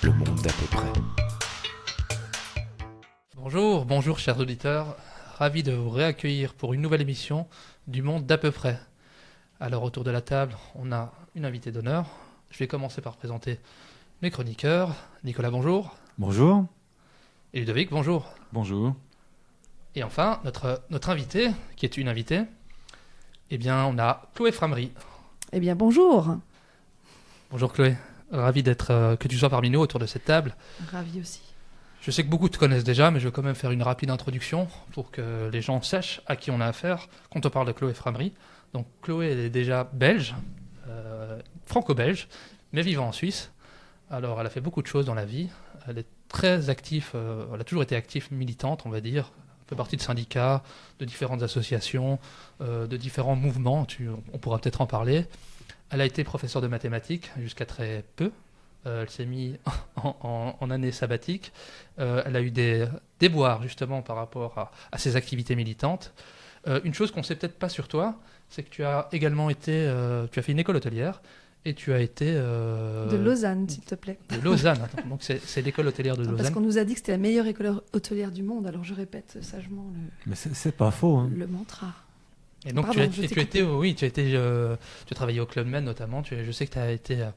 Le monde d'à peu près. Bonjour chers auditeurs, ravi de vous réaccueillir pour une nouvelle émission du monde d'à peu près. Alors autour de la table, on a une invitée d'honneur. Je vais commencer par présenter mes chroniqueurs. Nicolas, bonjour. Bonjour. Et Ludovic, bonjour. Bonjour. Et enfin, notre invitée, qui est une invitée, eh bien on a Chloé Framery. Eh bien, bonjour. Bonjour Chloé, ravi que tu sois parmi nous autour de cette table. Ravi aussi. Je sais que beaucoup te connaissent déjà, mais je vais quand même faire une rapide introduction pour que les gens sachent à qui on a affaire quand on parle de Chloé Framery. Donc Chloé, elle est déjà belge, franco-belge, mais vivant en Suisse. Alors elle a fait beaucoup de choses dans la vie. Elle est très active, elle a toujours été active militante, on va dire. Elle fait partie de syndicats, de différentes associations, de différents mouvements. On pourra peut-être en parler. Elle a été professeure de mathématiques jusqu'à très peu. Elle s'est mise en année sabbatique. Elle a eu des déboires justement par rapport à ses activités militantes. Une chose qu'on ne sait peut-être pas sur toi, c'est que tu as également été, tu as fait une école hôtelière et tu as été De Lausanne, s'il te plaît. de Lausanne. Attends, donc c'est l'école hôtelière de Parce Lausanne. qu'on nous a dit que c'était la meilleure école hôtelière du monde, alors je répète sagement Mais c'est pas faux. Hein. le mantra. Et donc Pardon, tu as travaillé au Club Med notamment. Je sais que tu as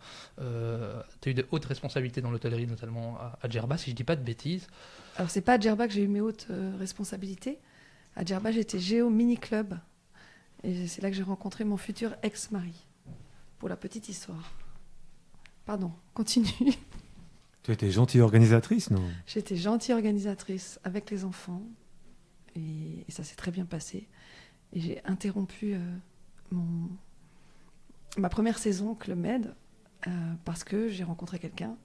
eu de hautes responsabilités dans l'hôtellerie, notamment à Djerba, si je dis pas de bêtises. Alors, c'est pas à Djerba que j'ai eu mes hautes responsabilités. À Djerba, j'étais géo mini-club. Et c'est là que j'ai rencontré mon futur ex-mari. Pour la petite histoire. Pardon, continue. Tu étais gentille organisatrice, non? J'étais gentille organisatrice avec les enfants. Et ça s'est très bien passé. Et j'ai interrompu ma première saison Club Med parce que j'ai rencontré quelqu'un.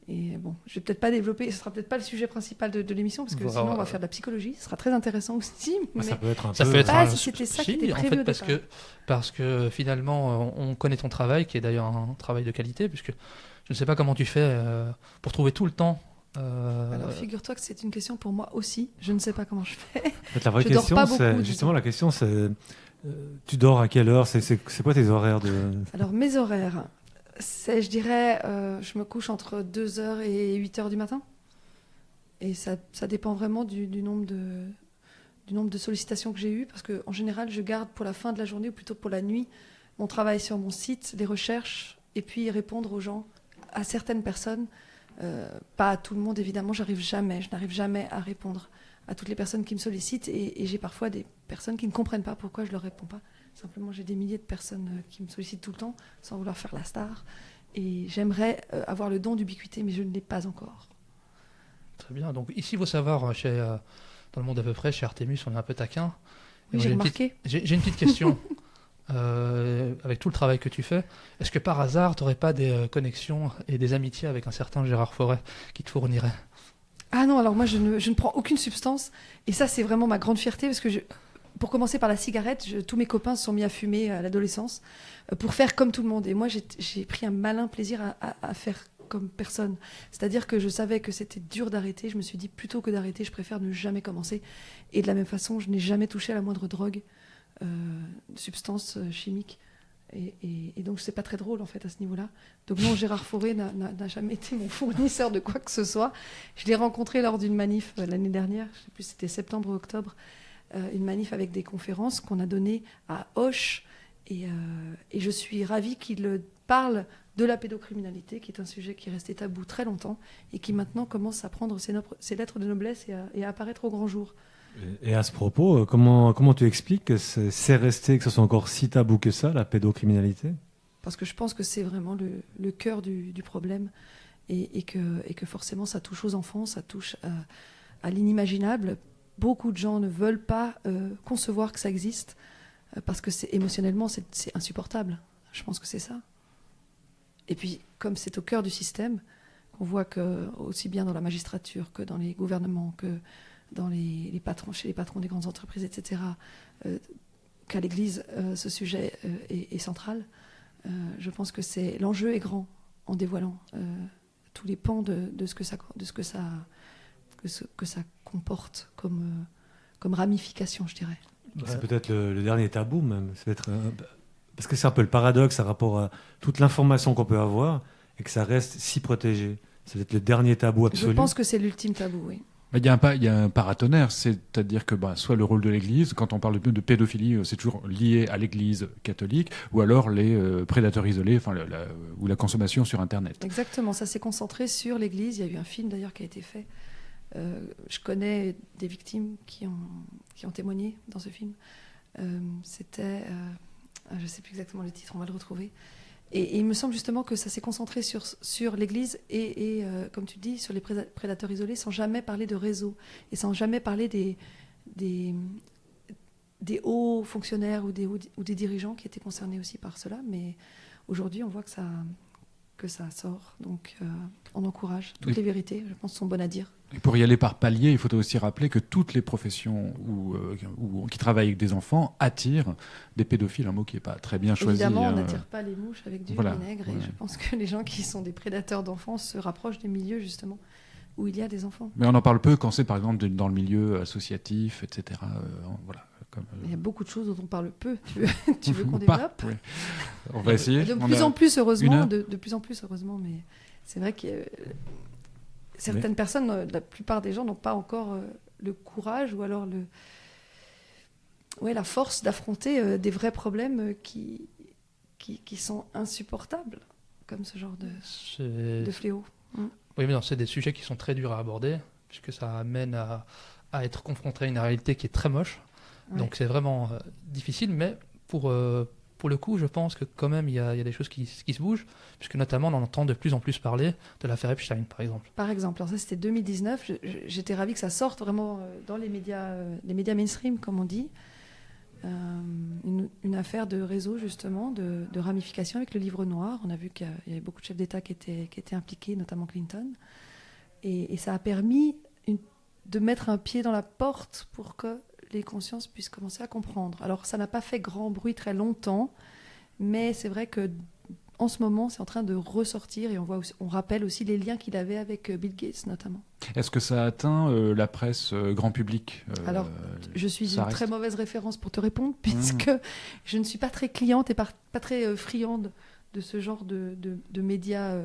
Et bon, je vais peut-être pas développer, ce sera peut-être pas le sujet principal de l'émission parce que Voilà. sinon on va faire de la psychologie. Ce sera très intéressant aussi. Mais Ça peut être un Ça peu. peut être pas un si c'était ça qui si, était en prévu fait, au départ. parce que finalement, on connaît ton travail, qui est d'ailleurs un travail de qualité, puisque je ne sais pas comment tu fais pour trouver tout le temps. Alors figure-toi que c'est une question pour moi aussi. Je ne sais pas comment je fais. En fait, la vraie je dors question, pas c'est beaucoup, justement disons. la question, c'est tu dors à quelle heure? C'est quoi tes horaires de? Alors mes horaires, c'est, je dirais, je me couche entre 2h et 8h du matin. Et ça dépend vraiment du nombre de sollicitations que j'ai eues, parce qu'en général, je garde pour la fin de la journée, ou plutôt pour la nuit, mon travail sur mon site, les recherches, et puis répondre aux gens, à certaines personnes, pas à tout le monde évidemment, je n'arrive jamais à répondre à toutes les personnes qui me sollicitent, et j'ai parfois des personnes qui ne comprennent pas pourquoi je leur réponds pas. Simplement, j'ai des milliers de personnes qui me sollicitent tout le temps, sans vouloir faire la star, et j'aimerais avoir le don d'ubiquité, mais je ne l'ai pas encore. Très bien. Donc ici, il faut savoir, dans le monde à peu près, chez Artemis, on est un peu taquin. Et Oui, moi, j'ai une remarqué. j'ai une petite question. Avec tout le travail que tu fais, est-ce que par hasard, tu n'aurais pas des connexions et des amitiés avec un certain Gérard Forêt qui te fournirait? Ah non, alors moi je ne prends aucune substance, et ça c'est vraiment ma grande fierté, parce que pour commencer par la cigarette, tous mes copains se sont mis à fumer à l'adolescence pour faire comme tout le monde, et moi j'ai pris un malin plaisir à faire comme personne. C'est-à-dire que je savais que c'était dur d'arrêter, je me suis dit plutôt que d'arrêter, je préfère ne jamais commencer, et de la même façon, je n'ai jamais touché à la moindre drogue, substance chimique. Et donc, c'est pas très drôle, en fait, à ce niveau-là. Donc non, Gérard Forêt n'a jamais été mon fournisseur de quoi que ce soit. Je l'ai rencontré lors d'une manif l'année dernière, je sais plus si c'était septembre ou octobre, une manif avec des conférences qu'on a données à Auch. Et je suis ravie qu'il parle de la pédocriminalité, qui est un sujet qui est resté tabou très longtemps et qui maintenant commence à prendre ses lettres de noblesse et à apparaître au grand jour. Et à ce propos, comment tu expliques que c'est resté, que ce soit encore si tabou que ça, la pédocriminalité? Parce que je pense que c'est vraiment le cœur du problème, et que forcément ça touche aux enfants, ça touche à l'inimaginable. Beaucoup de gens ne veulent pas concevoir que ça existe, parce que émotionnellement c'est insupportable. Je pense que c'est ça. Et puis comme c'est au cœur du système, on voit que aussi bien dans la magistrature que dans les gouvernements, que dans les patrons, chez les patrons des grandes entreprises, etc., qu'à l'Église, ce sujet est central. Je pense que l'enjeu est grand en dévoilant tous les pans de ce que ça comporte comme ramification, je dirais. C'est peut-être le dernier tabou même. Parce que c'est un peu le paradoxe par rapport à toute l'information qu'on peut avoir et que ça reste si protégé. C'est peut-être le dernier tabou Je absolu. pense que c'est l'ultime tabou, oui. Il y a un paratonnerre, c'est-à-dire que soit le rôle de l'Église, quand on parle de pédophilie, c'est toujours lié à l'Église catholique, ou alors les prédateurs isolés, ou la consommation sur Internet. Exactement, ça s'est concentré sur l'Église. Il y a eu un film d'ailleurs qui a été fait. Je connais des victimes qui ont témoigné dans ce film. C'était, je ne sais plus exactement le titre, on va le retrouver. Et il me semble justement que ça s'est concentré sur l'Église et comme tu dis, sur les prédateurs isolés, sans jamais parler de réseau et sans jamais parler des hauts fonctionnaires ou des dirigeants qui étaient concernés aussi par cela. Mais aujourd'hui, on voit que ça sort. Donc, on encourage. Toutes les vérités, je pense, sont bonnes à dire. Et pour y aller par palier, il faut aussi rappeler que toutes les professions qui travaillent avec des enfants attirent des pédophiles, un mot qui n'est pas très bien choisi. Évidemment, on n'attire pas les mouches avec du voilà, vinaigre. Et je pense que les gens qui sont des prédateurs d'enfants se rapprochent des milieux, justement, où il y a des enfants. Mais on en parle peu quand c'est, par exemple, dans le milieu associatif, etc. Voilà. Il y a beaucoup de choses dont on parle peu. Tu veux qu'on Pas, développe? oui. On va essayer. De plus en plus, heureusement. heure. De plus en plus, heureusement. Mais c'est vrai que certaines personnes, la plupart des gens n'ont pas encore le courage ou alors la force d'affronter des vrais problèmes qui sont insupportables, comme ce genre de fléau. Oui, mais non, c'est des sujets qui sont très durs à aborder, puisque ça amène à être confronté à une réalité qui est très moche. Ouais. Donc c'est vraiment difficile, mais pour le coup, je pense que quand même, il y a des choses qui se bougent, puisque notamment, on en entend de plus en plus parler de l'affaire Epstein, par exemple. Par exemple, alors ça c'était 2019, j'étais ravie que ça sorte vraiment dans les médias mainstream, comme on dit. Une affaire de réseau, justement, de ramification avec le livre noir. On a vu qu'il y avait beaucoup de chefs d'État qui étaient impliqués, notamment Clinton. Et ça a permis de mettre un pied dans la porte pour que les consciences puissent commencer à comprendre. Alors, ça n'a pas fait grand bruit très longtemps, mais c'est vrai que en ce moment, c'est en train de ressortir et on rappelle aussi les liens qu'il avait avec Bill Gates, notamment. Est-ce que ça a atteint la presse grand public Alors, je suis une très mauvaise référence pour te répondre, puisque je ne suis pas très cliente et pas très friande de ce genre de médias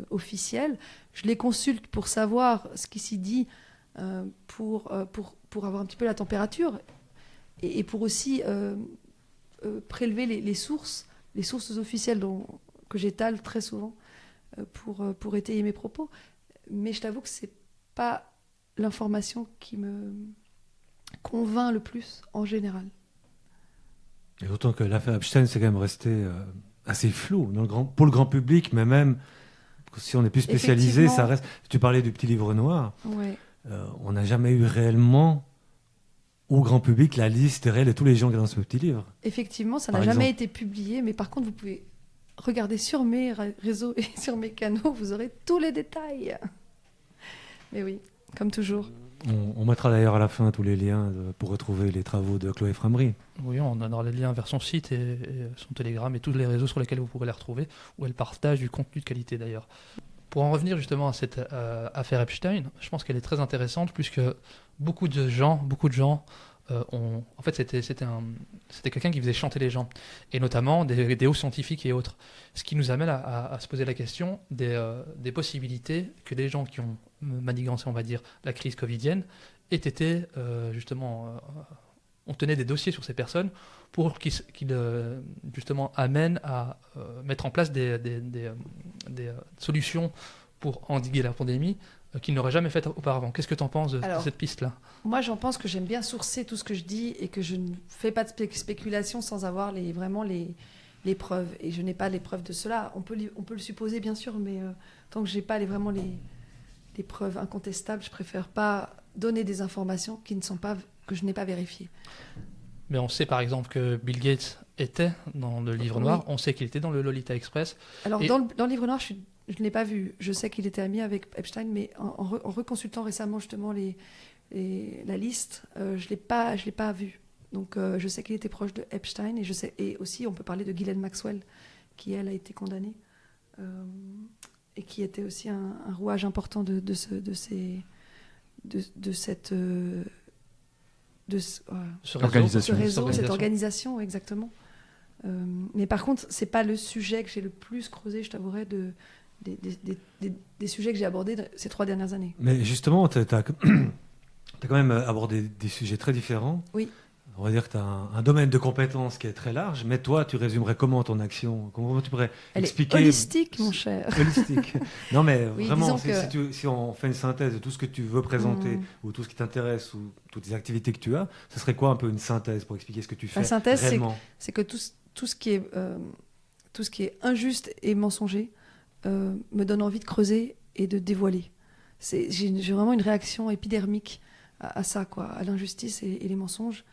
officiels. Je les consulte pour savoir ce qui s'y dit, pour avoir un petit peu la température et pour aussi prélever les sources officielles que j'étale très souvent pour étayer mes propos. Mais je t'avoue que c'est pas l'information qui me convainc le plus en général. Et d'autant que l'affaire Epstein, c'est quand même resté assez flou pour le grand public, mais même si on est plus spécialisé, ça reste. Tu parlais du petit livre noir. Ouais. On n'a jamais eu réellement au grand public la liste réelle de tous les gens qui sont dans ce petit livre. Effectivement, ça n'a jamais été publié, mais par contre, vous pouvez regarder sur mes réseaux et sur mes canaux, vous aurez tous les détails. Mais oui, comme toujours. On mettra d'ailleurs à la fin tous les liens pour retrouver les travaux de Chloé Framery. Oui, on donnera les liens vers son site et son Telegram et tous les réseaux sur lesquels vous pourrez les retrouver, où elle partage du contenu de qualité d'ailleurs. Pour en revenir justement à cette affaire Epstein, je pense qu'elle est très intéressante puisque beaucoup de gens en fait, c'était quelqu'un qui faisait chanter les gens, et notamment des hauts scientifiques et autres. Ce qui nous amène à se poser la question des possibilités que des gens qui ont manigancé, on va dire, la crise covidienne, aient été on tenait des dossiers sur ces personnes pour qu'ils justement amènent à mettre en place des solutions pour endiguer la pandémie qu'ils n'auraient jamais faites auparavant. Qu'est-ce que tu en penses de cette piste-là ? Moi, j'en pense que j'aime bien sourcer tout ce que je dis et que je ne fais pas de spéculation sans avoir vraiment les preuves. Et je n'ai pas les preuves de cela. On peut le supposer, bien sûr, mais tant que je n'ai pas vraiment les preuves incontestables, je préfère pas donner des informations que je n'ai pas vérifiées. Mais on sait par exemple que Bill Gates était dans le livre noir. On sait qu'il était dans le Lolita Express. Alors, dans le livre noir, je ne l'ai pas vu. Je sais qu'il était ami avec Epstein, mais en reconsultant récemment justement la liste, je l'ai pas vu. Donc je sais qu'il était proche de Epstein et aussi on peut parler de Ghislaine Maxwell, qui elle a été condamnée et qui était aussi un rouage important de cette cette organisation, exactement. Mais par contre, c'est pas le sujet que j'ai le plus creusé, je t'avouerai, des sujets que j'ai abordés ces 3 dernières années. Mais justement, tu as quand même abordé des sujets très différents. Oui. On va dire que tu as un domaine de compétences qui est très large, mais toi, tu résumerais comment ton action? Comment tu pourrais expliquer? Elle est holistique, mon cher. Holistique. Non, mais Oui, vraiment, que... si on fait une synthèse de tout ce que tu veux présenter, ou tout ce qui t'intéresse, ou toutes les activités que tu as, ce serait quoi un peu une synthèse pour expliquer ce que tu fais? La synthèse, réellement? c'est que tout ce qui est injuste et mensonger me donne envie de creuser et de dévoiler. J'ai vraiment une réaction épidermique à ça, quoi, à l'injustice et les mensonges.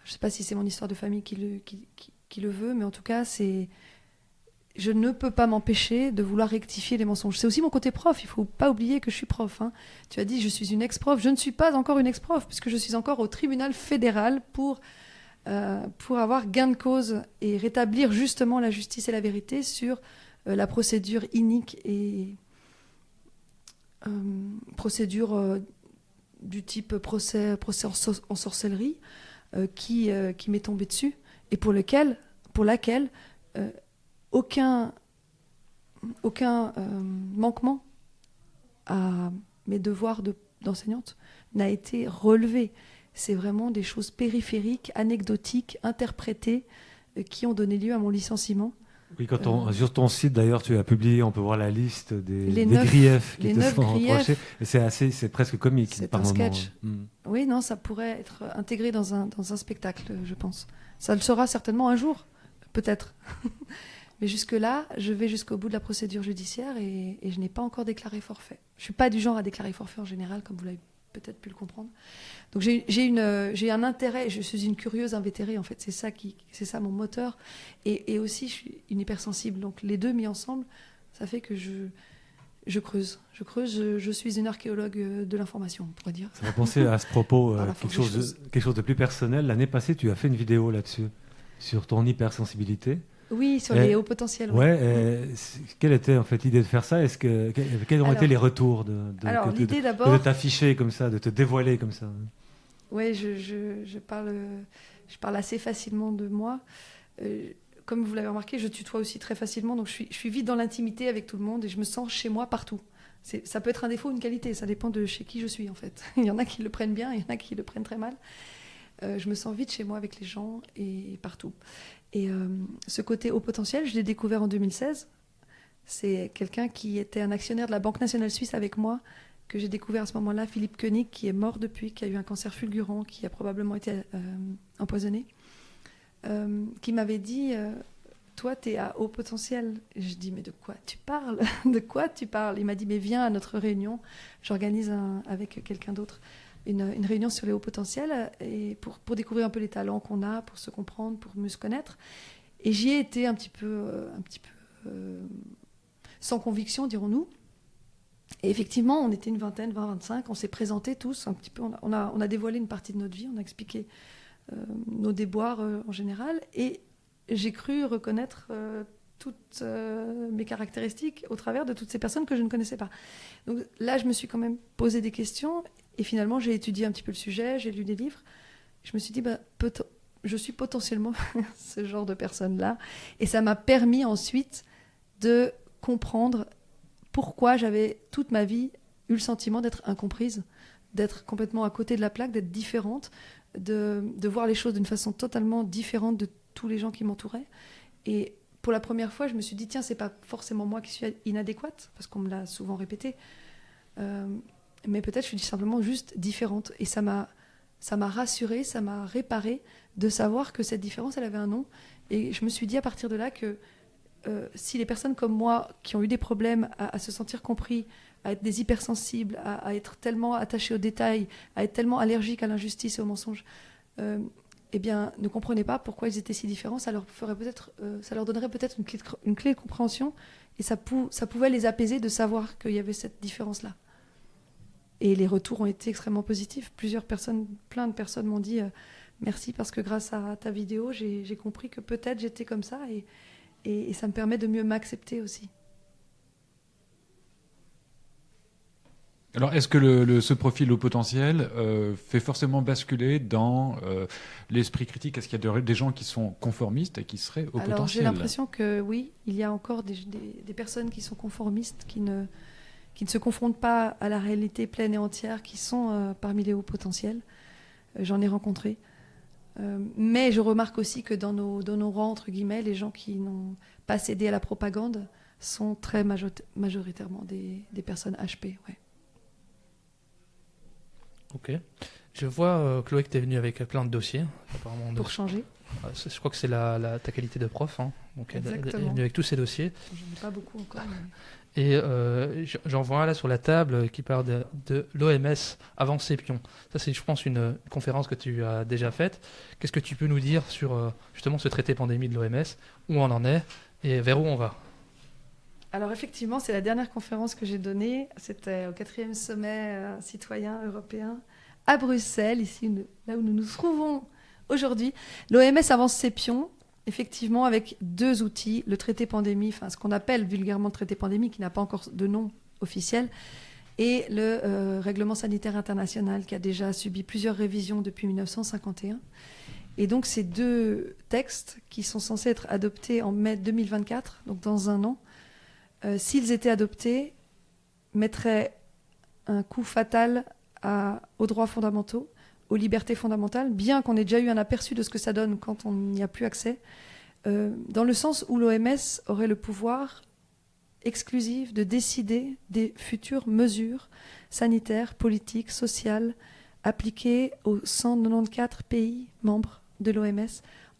Je ne sais pas si c'est mon histoire de famille qui le veut, mais en tout cas, je ne peux pas m'empêcher de vouloir rectifier les mensonges. C'est aussi mon côté prof, il ne faut pas oublier que je suis prof. Hein. Tu as dit, je suis une ex-prof. Je ne suis pas encore une ex-prof, puisque je suis encore au tribunal fédéral pour avoir gain de cause et rétablir justement la justice et la vérité sur la procédure inique et procédure du type procès en sorcellerie qui m'est tombée dessus et pour laquelle aucun manquement à mes devoirs d'enseignante n'a été relevé. C'est vraiment des choses périphériques, anecdotiques, interprétées qui ont donné lieu à mon licenciement. Oui, sur ton site d'ailleurs, tu as publié, on peut voir la liste des 9 griefs qui te sont griefs. reprochés. Et c'est presque comique. C'est par un moment. sketch. Oui, non, ça pourrait être intégré dans un spectacle, je pense. Ça le sera certainement un jour, peut-être. Mais jusque-là, je vais jusqu'au bout de la procédure judiciaire et je n'ai pas encore déclaré forfait. Je ne suis pas du genre à déclarer forfait en général, comme vous l'avez peut-être pu le comprendre. Donc j'ai un intérêt, je suis une curieuse invétérée, en fait, c'est ça mon moteur. Et aussi, je suis une hypersensible. Donc les deux mis ensemble, ça fait que je creuse. Je suis une archéologue de l'information, on pourrait dire. Ça m'a pensé à ce propos, quelque chose de plus personnel. L'année passée, tu as fait une vidéo là-dessus, sur ton hypersensibilité. Oui, sur les hauts potentiels. Ouais. Quelle était en fait l'idée de faire ça? Quels ont été les retours de t'afficher comme ça, de te dévoiler comme ça? Oui, je parle assez facilement de moi. Comme vous l'avez remarqué, je tutoie aussi très facilement, donc je suis vite dans l'intimité avec tout le monde et je me sens chez moi partout. Ça peut être un défaut ou une qualité, ça dépend de chez qui je suis en fait. Il y en a qui le prennent bien, il y en a qui le prennent très mal. Je me sens vite chez moi avec les gens et partout. Et ce côté haut potentiel, je l'ai découvert en 2016. C'est quelqu'un qui était un actionnaire de la Banque nationale suisse avec moi, que j'ai découvert à ce moment-là, Philippe Koenig, qui est mort depuis, qui a eu un cancer fulgurant, qui a probablement été empoisonné, qui m'avait dit toi, tu es à haut potentiel. Et je dis mais de quoi tu parles? De quoi tu parles? Il m'a dit mais viens à notre réunion, j'organise avec quelqu'un d'autre une réunion sur les hauts potentiels et pour découvrir un peu les talents qu'on a, pour se comprendre, pour mieux se connaître. Et j'y ai été un petit peu sans conviction, dirons-nous. Et effectivement, on était une vingtaine, 20-25, on s'est présentés tous un petit peu, on a dévoilé une partie de notre vie, on a expliqué nos déboires en général, et j'ai cru reconnaître toutes mes caractéristiques au travers de toutes ces personnes que je ne connaissais pas. Donc là, je me suis quand même posé des questions, et finalement, j'ai étudié un petit peu le sujet, j'ai lu des livres, je me suis dit, je suis potentiellement ce genre de personne-là, et ça m'a permis ensuite de comprendre pourquoi j'avais toute ma vie eu le sentiment d'être incomprise, d'être complètement à côté de la plaque, d'être différente, de voir les choses d'une façon totalement différente de tous les gens qui m'entouraient. Et pour la première fois, je me suis dit, tiens, c'est pas forcément moi qui suis inadéquate, parce qu'on me l'a souvent répété, mais peut-être je suis simplement juste différente. Et ça m'a rassurée, ça m'a réparée de savoir que cette différence, elle avait un nom. Et je me suis dit à partir de là que si les personnes comme moi qui ont eu des problèmes à se sentir compris, à être des hypersensibles, à être tellement attachés aux détails, à être tellement allergiques à l'injustice et aux mensonges, eh bien, ne comprenaient pas pourquoi ils étaient si différents, ça leur donnerait peut-être une clé de compréhension et ça pouvait les apaiser de savoir qu'il y avait cette différence-là. Et les retours ont été extrêmement positifs. Plein de personnes m'ont dit merci parce que grâce à ta vidéo, j'ai compris que peut-être j'étais comme ça et ça me permet de mieux m'accepter aussi. Alors, est-ce que ce profil au potentiel fait forcément basculer dans l'esprit critique? Est-ce qu'il y a des gens qui sont conformistes et qui seraient au potentiel? Alors, j'ai l'impression que oui, il y a encore des personnes qui sont conformistes, qui ne se confrontent pas à la réalité pleine et entière, qui sont parmi les hauts potentiels. J'en ai rencontré. Mais je remarque aussi que dans nos rangs, entre guillemets, les gens qui n'ont pas cédé à la propagande sont très majoritairement des personnes HP. Ouais. Ok. Je vois, Chloé, que tu es venue avec plein de dossiers. Apparemment, Pour changer. Je crois que c'est ta qualité de prof. Hein. Donc, elle est venue avec tous ces dossiers. J'en ai pas beaucoup encore. Mais... Et j'en vois un là sur la table qui parle de l'OMS avant Sépion. Ça, c'est, je pense, une conférence que tu as déjà faite. Qu'est-ce que tu peux nous dire sur justement ce traité pandémie de l'OMS, où on en est et vers où on va? Alors effectivement, c'est la dernière conférence que j'ai donnée. C'était au 4e sommet citoyen européen à Bruxelles, ici là où nous nous trouvons aujourd'hui. L'OMS avance ses pions, effectivement, avec 2 outils. Le traité pandémie, enfin ce qu'on appelle vulgairement le traité pandémie, qui n'a pas encore de nom officiel, et le règlement sanitaire international, qui a déjà subi plusieurs révisions depuis 1951. Et donc ces 2 textes, qui sont censés être adoptés en mai 2024, donc dans un an, s'ils étaient adoptés, mettraient un coup fatal aux droits fondamentaux, aux libertés fondamentales, bien qu'on ait déjà eu un aperçu de ce que ça donne quand on n'y a plus accès, dans le sens où l'OMS aurait le pouvoir exclusif de décider des futures mesures sanitaires, politiques, sociales, appliquées aux 194 pays membres de l'OMS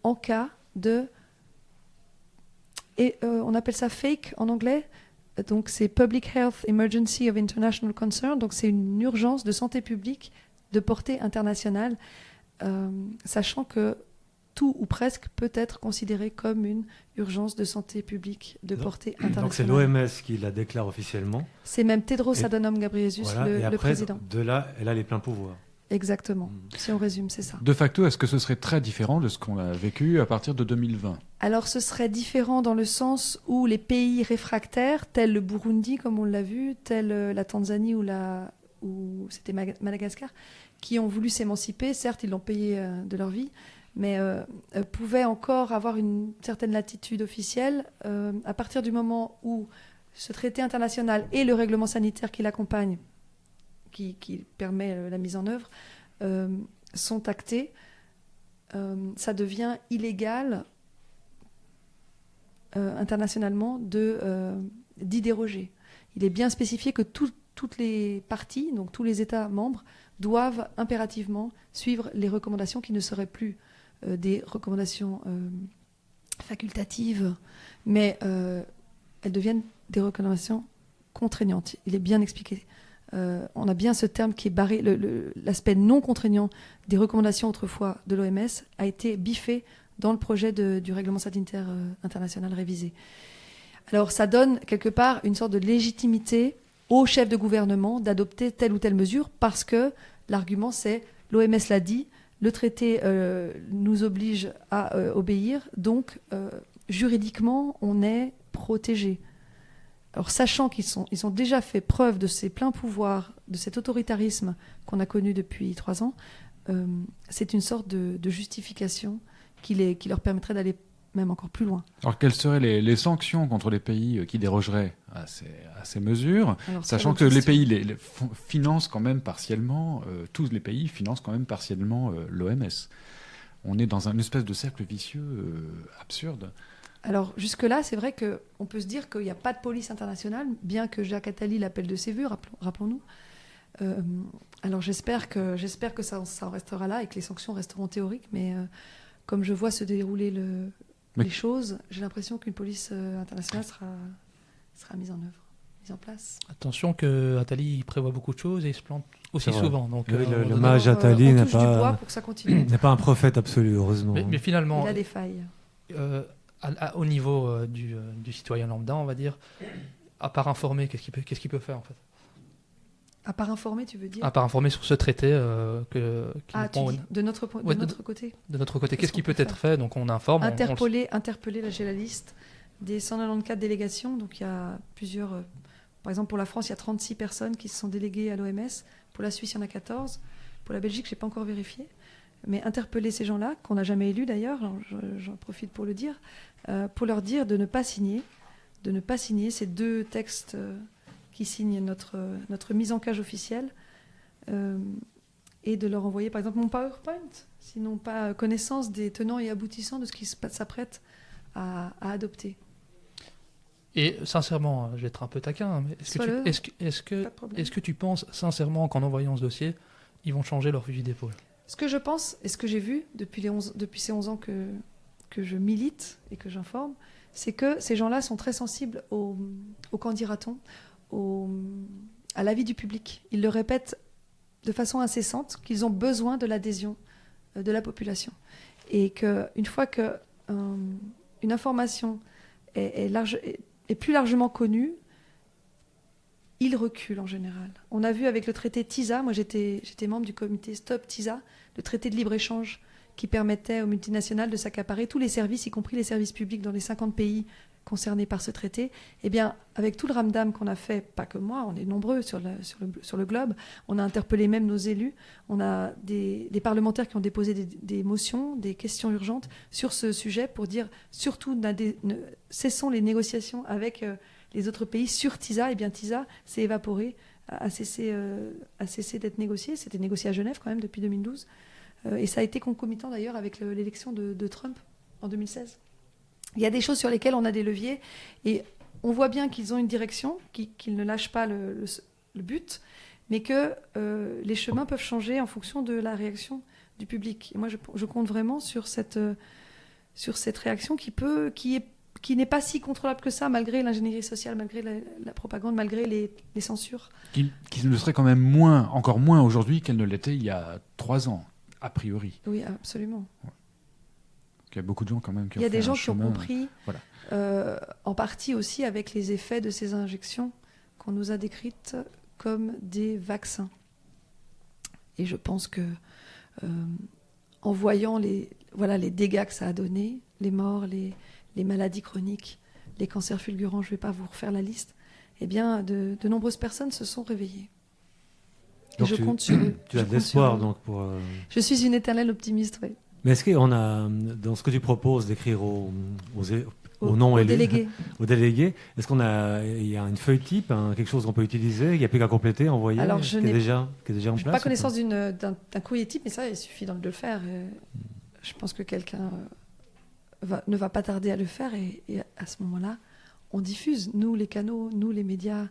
en cas de... Et on appelle ça FAKE en anglais. Donc c'est Public Health Emergency of International Concern. Donc c'est une urgence de santé publique de portée internationale, sachant que tout ou presque peut être considéré comme une urgence de santé publique de portée internationale. Donc c'est l'OMS qui la déclare officiellement. C'est même Tedros Adhanom Ghebreyesus, voilà, le président. De là, elle a les pleins pouvoirs. Exactement. Si on résume, c'est ça. De facto, est-ce que ce serait très différent de ce qu'on a vécu à partir de 2020? Alors, ce serait différent dans le sens où les pays réfractaires, tels le Burundi, comme on l'a vu, tels la Tanzanie ou c'était Madagascar, qui ont voulu s'émanciper, certes, ils l'ont payé de leur vie, mais pouvaient encore avoir une certaine latitude officielle à partir du moment où ce traité international et le règlement sanitaire qui l'accompagne, qui permet la mise en œuvre, sont actés, ça devient illégal internationalement d'y déroger. Il est bien spécifié que toutes les parties, donc tous les États membres, doivent impérativement suivre les recommandations qui ne seraient plus des recommandations facultatives, mais elles deviennent des recommandations contraignantes. Il est bien expliqué. On a bien ce terme qui est barré. L'aspect non contraignant des recommandations autrefois de l'OMS a été biffé dans le projet du règlement sanitaire international révisé. Alors ça donne quelque part une sorte de légitimité au chef de gouvernement d'adopter telle ou telle mesure parce que l'argument c'est l'OMS l'a dit, le traité nous oblige à obéir, donc juridiquement on est protégé. Alors, sachant ils ont déjà fait preuve de ces pleins pouvoirs, de cet autoritarisme qu'on a connu depuis 3 ans, c'est une sorte de justification qui leur permettrait d'aller même encore plus loin. Alors, quelles seraient les sanctions contre les pays qui dérogeraient à ces mesures, sachant que les pays les financent quand même partiellement, tous les pays financent quand même partiellement l'OMS. On est dans une espèce de cercle vicieux absurde. Alors jusque-là, c'est vrai qu'on peut se dire qu'il n'y a pas de police internationale, bien que Jacques Attali l'appelle de ses voeux, rappelons-nous. Alors j'espère que ça en restera là et que les sanctions resteront théoriques, mais comme je vois se dérouler les choses, j'ai l'impression qu'une police internationale sera mise en œuvre, mise en place. Attention que Attali prévoit beaucoup de choses et il se plante aussi souvent. Donc, le mage Attali n'est pas un prophète absolu, heureusement. Mais finalement, il a des failles. Au niveau du citoyen lambda, on va dire, à part informer, qu'est-ce qu'il peut faire en fait? À part informer, tu veux dire? À part informer sur ce traité de notre côté. De notre côté, qu'est-ce qui peut être fait? Donc on informe. Interpeller, là j'ai la liste des 194 délégations. Donc il y a plusieurs Par exemple, pour la France, il y a 36 personnes qui se sont déléguées à l'OMS. Pour la Suisse, il y en a 14. Pour la Belgique, je n'ai pas encore vérifié. Mais interpeller ces gens-là, qu'on n'a jamais élus d'ailleurs, j'en profite pour le dire, pour leur dire de ne pas signer ces 2 textes qui signent notre mise en cage officielle, et de leur envoyer par exemple mon PowerPoint, s'ils n'ont pas connaissance des tenants et aboutissants de ce qu'ils s'apprêtent à adopter. Et sincèrement, je vais être un peu taquin, mais est-ce que tu penses sincèrement qu'en envoyant ce dossier, ils vont changer leur fusil d'épaule? Ce que je pense, et ce que j'ai vu depuis ces 11 ans que je milite et que j'informe, c'est que ces gens-là sont très sensibles au qu'en dira-t-on, à l'avis du public. Ils le répètent de façon incessante qu'ils ont besoin de l'adhésion de la population. Et qu'une fois qu'une information est plus largement connue, ils reculent en général. On a vu avec le traité TISA, moi j'étais membre du comité Stop TISA, le traité de libre-échange qui permettait aux multinationales de s'accaparer tous les services, y compris les services publics dans les 50 pays concernés par ce traité. Eh bien, avec tout le ramdam qu'on a fait, pas que moi, on est nombreux sur le globe, on a interpellé même nos élus, on a des parlementaires qui ont déposé des motions, des questions urgentes sur ce sujet pour dire surtout cessons les négociations avec les autres pays sur TISA. Eh bien, TISA s'est évaporé, a cessé d'être négocié. C'était négocié à Genève quand même depuis 2012. Et ça a été concomitant d'ailleurs avec l'élection de Trump en 2016. Il y a des choses sur lesquelles on a des leviers et on voit bien qu'ils ont une direction, qu'ils ne lâchent pas le but, mais que les chemins peuvent changer en fonction de la réaction du public. Et moi, je compte vraiment sur cette réaction qui n'est pas si contrôlable que ça, malgré l'ingénierie sociale, malgré la propagande, malgré les censures. Qui ne le serait quand même encore moins aujourd'hui qu'elle ne l'était il y a 3 ans, a priori. Oui, absolument. Ouais. Il y a beaucoup de gens quand même qui ont fait un chemin. Il y a des gens qui ont compris, voilà. En partie aussi avec les effets de ces injections qu'on nous a décrites comme des vaccins. Et je pense que en voyant les dégâts que ça a donné, les morts, les maladies chroniques, les cancers fulgurants, je ne vais pas vous refaire la liste, eh bien, de nombreuses personnes se sont réveillées. Donc je compte sur eux. Tu as de l'espoir donc pour... Je suis une éternelle optimiste, oui. Mais est-ce qu'on a, dans ce que tu proposes d'écrire aux non-élus, aux délégués, est-ce il y a une feuille type, quelque chose qu'on peut utiliser, il n'y a plus qu'à compléter, envoyer, Alors, qui est déjà en place? Je n'ai pas connaissance d'un courrier type, mais ça, il suffit de le faire. Je pense que quelqu'un ne va pas tarder à le faire et à ce moment-là, on diffuse, nous les canaux, nous les médias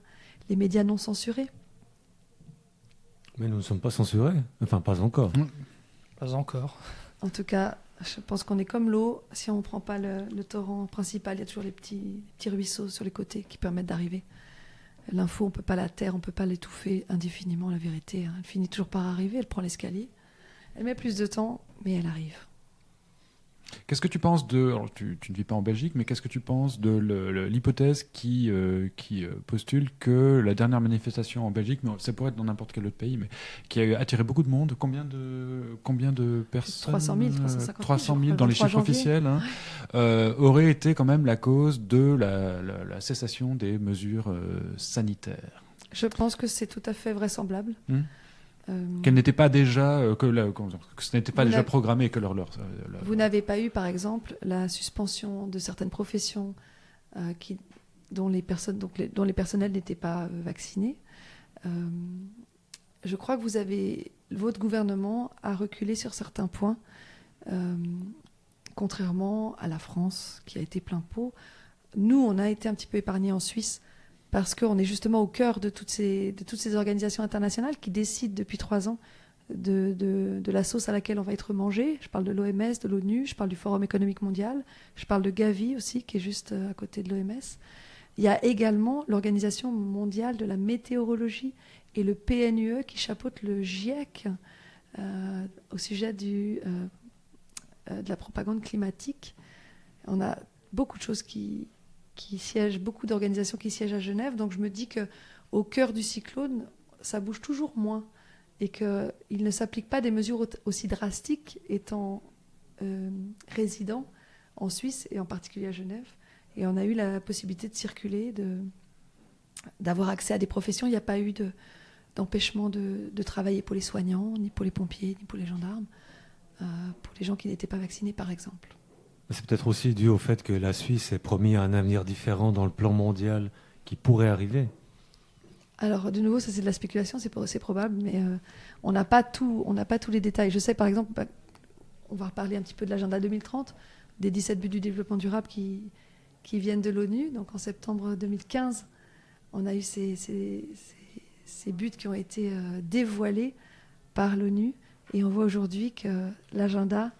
non censurés. Mais nous ne sommes pas censurés, enfin pas encore. Pas encore. En tout cas, je pense qu'on est comme l'eau. Si on ne prend pas le torrent principal, il y a toujours les petits ruisseaux sur les côtés qui permettent d'arriver. L'info, on ne peut pas la taire, on ne peut pas l'étouffer indéfiniment, la vérité. Elle finit toujours par arriver, elle prend l'escalier. Elle met plus de temps, mais elle arrive. Qu'est-ce que tu penses alors tu ne vis pas en Belgique, mais qu'est-ce que tu penses de l'hypothèse qui postule que la dernière manifestation en Belgique, mais ça pourrait être dans n'importe quel autre pays, mais qui a attiré beaucoup de monde, combien de personnes 300 000, 350 000, 300 000 dans les chiffres officiels, hein, aurait été quand même la cause de la cessation des mesures sanitaires. Je pense que c'est tout à fait vraisemblable. Qu'elle n'était pas déjà que ce n'était pas déjà programmé que Vous n'avez pas eu, par exemple, la suspension de certaines professions dont les personnels n'étaient pas vaccinés. Je crois que votre gouvernement a reculé sur certains points, contrairement à la France qui a été plein pot. Nous, on a été un petit peu épargnés en Suisse, parce qu'on est justement au cœur de toutes ces organisations internationales qui décident depuis 3 ans de la sauce à laquelle on va être mangé. Je parle de l'OMS, de l'ONU, je parle du Forum économique mondial, je parle de Gavi aussi, qui est juste à côté de l'OMS. Il y a également l'Organisation mondiale de la météorologie et le PNUE qui chapeaute le GIEC au sujet de la propagande climatique. On a beaucoup de choses beaucoup d'organisations qui siègent à Genève. Donc je me dis qu'au cœur du cyclone, ça bouge toujours moins et qu'il ne s'applique pas des mesures aussi drastiques étant résident en Suisse et en particulier à Genève. Et on a eu la possibilité de circuler, d'avoir accès à des professions. Il n'y a pas eu d'empêchement de travailler pour les soignants, ni pour les pompiers, ni pour les gendarmes, pour les gens qui n'étaient pas vaccinés, par exemple. C'est peut-être aussi dû au fait que la Suisse est promis un avenir différent dans le plan mondial qui pourrait arriver. Alors, de nouveau, ça c'est de la spéculation, c'est probable, mais on n'a pas tous les détails. Je sais, par exemple, on va reparler un petit peu de l'agenda 2030, des 17 buts du développement durable qui viennent de l'ONU. Donc, en septembre 2015, on a eu ces buts qui ont été dévoilés par l'ONU. Et on voit aujourd'hui que l'agenda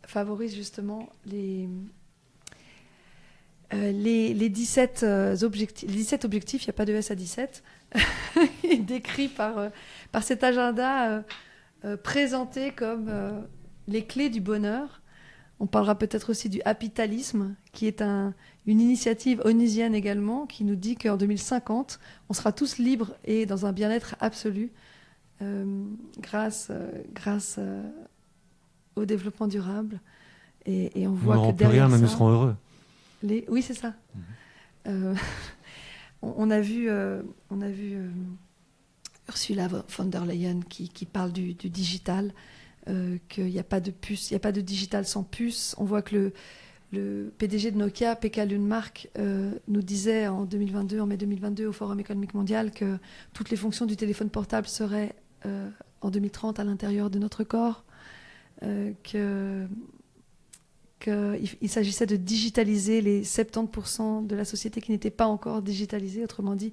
favorise justement les 17 objectifs. Les 17 objectifs, il n'y a pas de S à 17, décrits par cet agenda présenté comme les clés du bonheur. On parlera peut-être aussi du Happitalisme, qui est une initiative onusienne également, qui nous dit qu'en 2050, on sera tous libres et dans un bien-être absolu grâce au développement durable. Et on voit que derrière rien, mais ça, nous serons heureux. Oui, c'est ça. On a vu Ursula von der Leyen qui parle du digital, qu'il n'y a pas de puce, il n'y a pas de digital sans puce. On voit que le PDG de Nokia, Pekka Lundmark, nous disait en mai 2022 au Forum économique mondial que toutes les fonctions du téléphone portable seraient en 2030 à l'intérieur de notre corps, qu'il s'agissait de digitaliser les 70% de la société qui n'était pas encore digitalisée, autrement dit,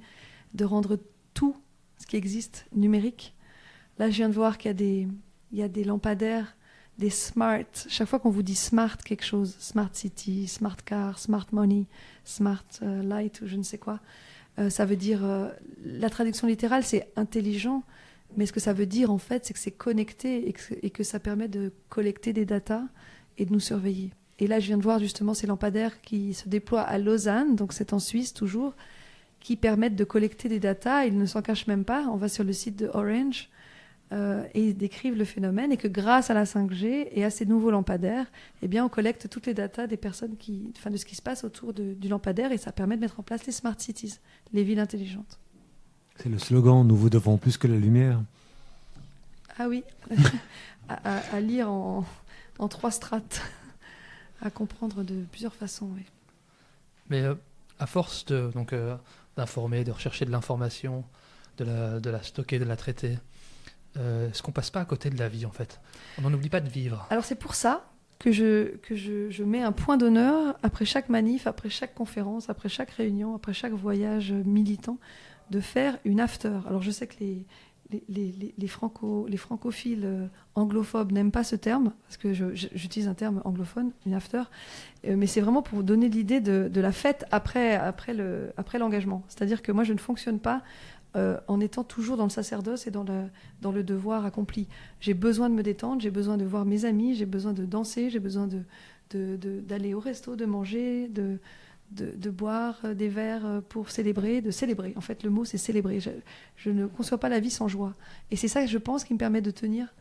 de rendre tout ce qui existe numérique. Là, je viens de voir qu'il y a des lampadaires, des smart. Chaque fois qu'on vous dit smart quelque chose, smart city, smart car, smart money, smart light ou je ne sais quoi, ça veut dire, la traduction littérale, c'est intelligent, mais ce que ça veut dire, en fait, c'est que c'est connecté et que ça permet de collecter des datas et de nous surveiller. Et là, je viens de voir justement ces lampadaires qui se déploient à Lausanne, donc c'est en Suisse toujours, qui permettent de collecter des datas. Ils ne s'en cachent même pas. On va sur le site de Orange et ils décrivent le phénomène et que grâce à la 5G et à ces nouveaux lampadaires, eh bien, on collecte toutes les datas des personnes de ce qui se passe autour du lampadaire et ça permet de mettre en place les smart cities, les villes intelligentes. C'est le slogan « Nous vous devons plus que la lumière ». Ah oui, à lire en 3 strates, à comprendre de plusieurs façons, oui. Mais à force d'informer, de rechercher de l'information, de la stocker, de la traiter, est-ce qu'on passe pas à côté de la vie, en fait? On n'en oublie pas de vivre. Alors c'est pour ça que je mets un point d'honneur après chaque manif, après chaque conférence, après chaque réunion, après chaque voyage militant, de faire une after. Alors je sais que les francophiles anglophobes n'aiment pas ce terme, parce que j'utilise un terme anglophone, une after, mais c'est vraiment pour vous donner l'idée de la fête après l'engagement. C'est-à-dire que moi, je ne fonctionne pas en étant toujours dans le sacerdoce et dans le devoir accompli. J'ai besoin de me détendre, j'ai besoin de voir mes amis, j'ai besoin de danser, j'ai besoin d'aller au resto, de manger, de boire des verres pour célébrer, de célébrer. En fait, le mot, c'est célébrer. Je ne conçois pas la vie sans joie. Et c'est ça, je pense, qui me permet de tenir.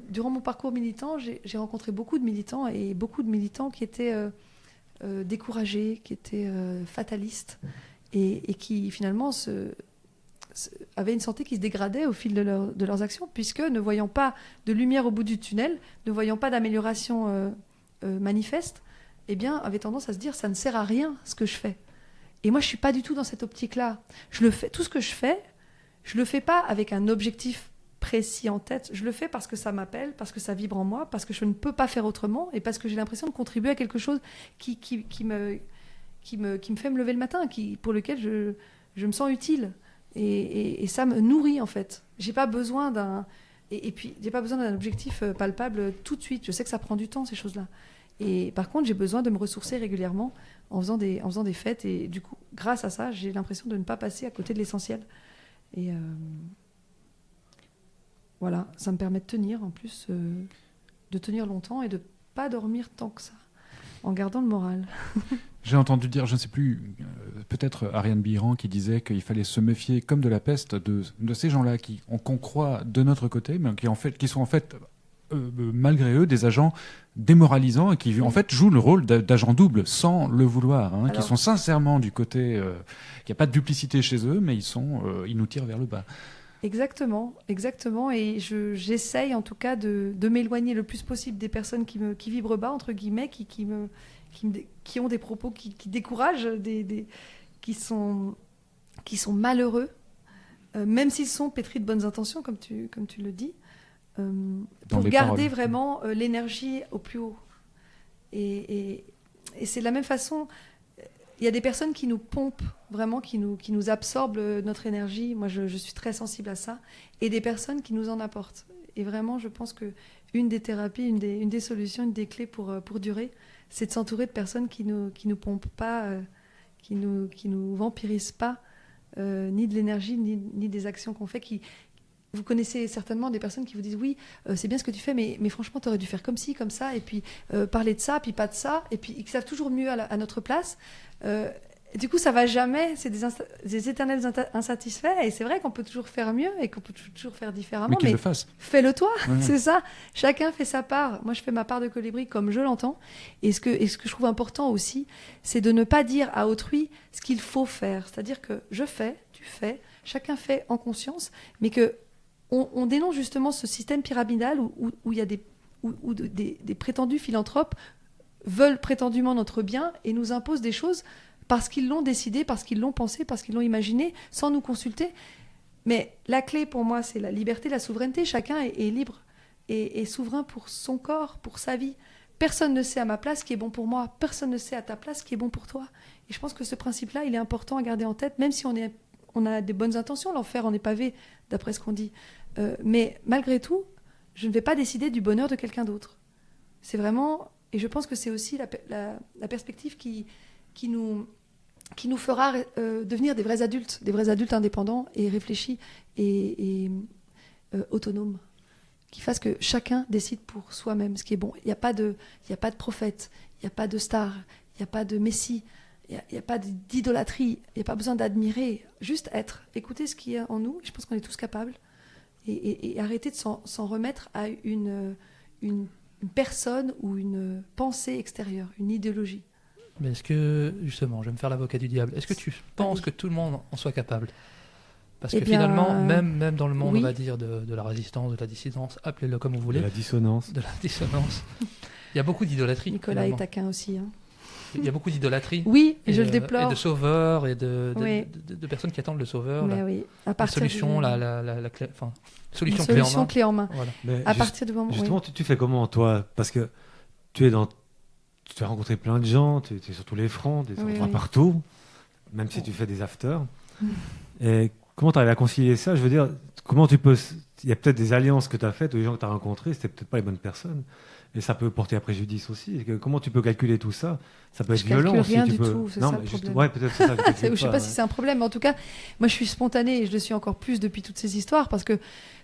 Durant mon parcours militant, j'ai rencontré beaucoup de militants et beaucoup de militants qui étaient découragés, qui étaient fatalistes et qui, finalement, avaient une santé qui se dégradait au fil de leurs actions, puisque ne voyant pas de lumière au bout du tunnel, ne voyant pas d'amélioration manifeste, eh bien, avait tendance à se dire ça ne sert à rien ce que je fais. Et moi, je suis pas du tout dans cette optique-là. Tout ce que je le fais pas avec un objectif précis en tête. Je le fais parce que ça m'appelle, parce que ça vibre en moi, parce que je ne peux pas faire autrement et parce que j'ai l'impression de contribuer à quelque chose qui me fait me lever le matin, pour lequel je me sens utile. Et ça me nourrit, en fait. J'ai pas besoin et puis, j'ai pas besoin d'un objectif palpable tout de suite. Je sais que ça prend du temps, ces choses-là. Et par contre, j'ai besoin de me ressourcer régulièrement en faisant des fêtes. Et du coup, grâce à ça, j'ai l'impression de ne pas passer à côté de l'essentiel. Et voilà, ça me permet de tenir, en plus, de tenir longtemps et de pas dormir tant que ça, en gardant le moral. J'ai entendu dire, je ne sais plus, peut-être Ariane Biran qui disait qu'il fallait se méfier comme de la peste de ces gens-là qu'on croit de notre côté, mais qui sont en fait malgré eux, des agents démoralisants et qui, en fait, jouent le rôle d'agents doubles sans le vouloir, qui sont sincèrement du côté... il n'y a pas de duplicité chez eux, mais ils nous tirent vers le bas. Exactement. Et j'essaye en tout cas de m'éloigner le plus possible des personnes qui vibrent bas, entre guillemets, qui ont des propos qui découragent, qui sont malheureux, même s'ils sont pétris de bonnes intentions, comme tu le dis, pour garder vraiment l'énergie au plus haut. Et c'est de la même façon... Il y a des personnes qui nous pompent vraiment, qui nous absorbent notre énergie. Moi, je suis très sensible à ça. Et des personnes qui nous en apportent. Et vraiment, je pense qu'une des thérapies, une des solutions, une des clés pour durer, c'est de s'entourer de personnes qui nous pompent pas, qui nous vampirisent pas, ni de l'énergie, ni des actions qu'on fait. Vous connaissez certainement des personnes qui vous disent oui, c'est bien ce que tu fais, mais franchement, tu aurais dû faire comme ci, comme ça, et puis parler de ça, puis pas de ça, et puis ils savent toujours mieux à notre place. Du coup, ça va jamais, c'est des éternels insatisfaits, et c'est vrai qu'on peut toujours faire mieux et qu'on peut toujours faire différemment, mais le fasse. Fais-le toi, c'est ça. Chacun fait sa part. Moi, je fais ma part de colibri comme je l'entends, et ce que je trouve important aussi, c'est de ne pas dire à autrui ce qu'il faut faire. C'est-à-dire que je fais, tu fais, chacun fait en conscience, mais que on dénonce justement ce système pyramidal où il y a des prétendus philanthropes veulent prétendument notre bien et nous imposent des choses parce qu'ils l'ont décidé, parce qu'ils l'ont pensé, parce qu'ils l'ont imaginé, sans nous consulter. Mais la clé pour moi, c'est la liberté, la souveraineté. Chacun est libre et souverain pour son corps, pour sa vie. Personne ne sait à ma place ce qui est bon pour moi. Personne ne sait à ta place ce qui est bon pour toi. Et je pense que ce principe-là, il est important à garder en tête, même si on a des bonnes intentions. L'enfer en est pavé, d'après ce qu'on dit. Mais malgré tout, je ne vais pas décider du bonheur de quelqu'un d'autre. C'est vraiment... Et je pense que c'est aussi la perspective qui nous fera devenir des vrais adultes indépendants et réfléchis et autonomes, qui fassent que chacun décide pour soi-même ce qui est bon. Il n'y a pas de prophète, il n'y a pas de star, il n'y a pas de messie, il n'y a pas d'idolâtrie, il n'y a pas besoin d'admirer, juste être, écouter ce qu'il y a en nous. Je pense qu'on est tous capables. Et arrêter de s'en remettre à une personne ou une pensée extérieure, une idéologie. Mais est-ce que, justement, je vais me faire l'avocat du diable, est-ce que tu penses que tout le monde en soit capable ? Parce que finalement, même dans le monde, on va dire, de la résistance, de la dissidence, appelez-le comme vous voulez. De la dissonance. Il y a beaucoup d'idolâtrie. Nicolas finalement. est taquin aussi. Il y a beaucoup d'idolâtrie. Oui, et je le déplore. Et de sauveurs, et de personnes qui attendent le sauveur. À solution, solution clé en main. Voilà. Mais partir du moment où... Justement, tu fais comment, toi ? Parce que tu as rencontré plein de gens, tu es sur tous les fronts, tu es partout, même si tu fais des afters. Et comment tu arrives à concilier ça ? Je veux dire, comment tu peux... Il y a peut-être des alliances que tu as faites, ou des gens que tu as rencontrés, c'était peut-être pas les bonnes personnes. Et ça peut porter à préjudice aussi. Comment tu peux calculer tout ça ? Ça peut être violent aussi. Rien du tout, c'est ça le problème. Ouais, peut-être c'est ça. Je ne sais pas si c'est un problème, mais en tout cas, moi je suis spontanée et je le suis encore plus depuis toutes ces histoires, parce que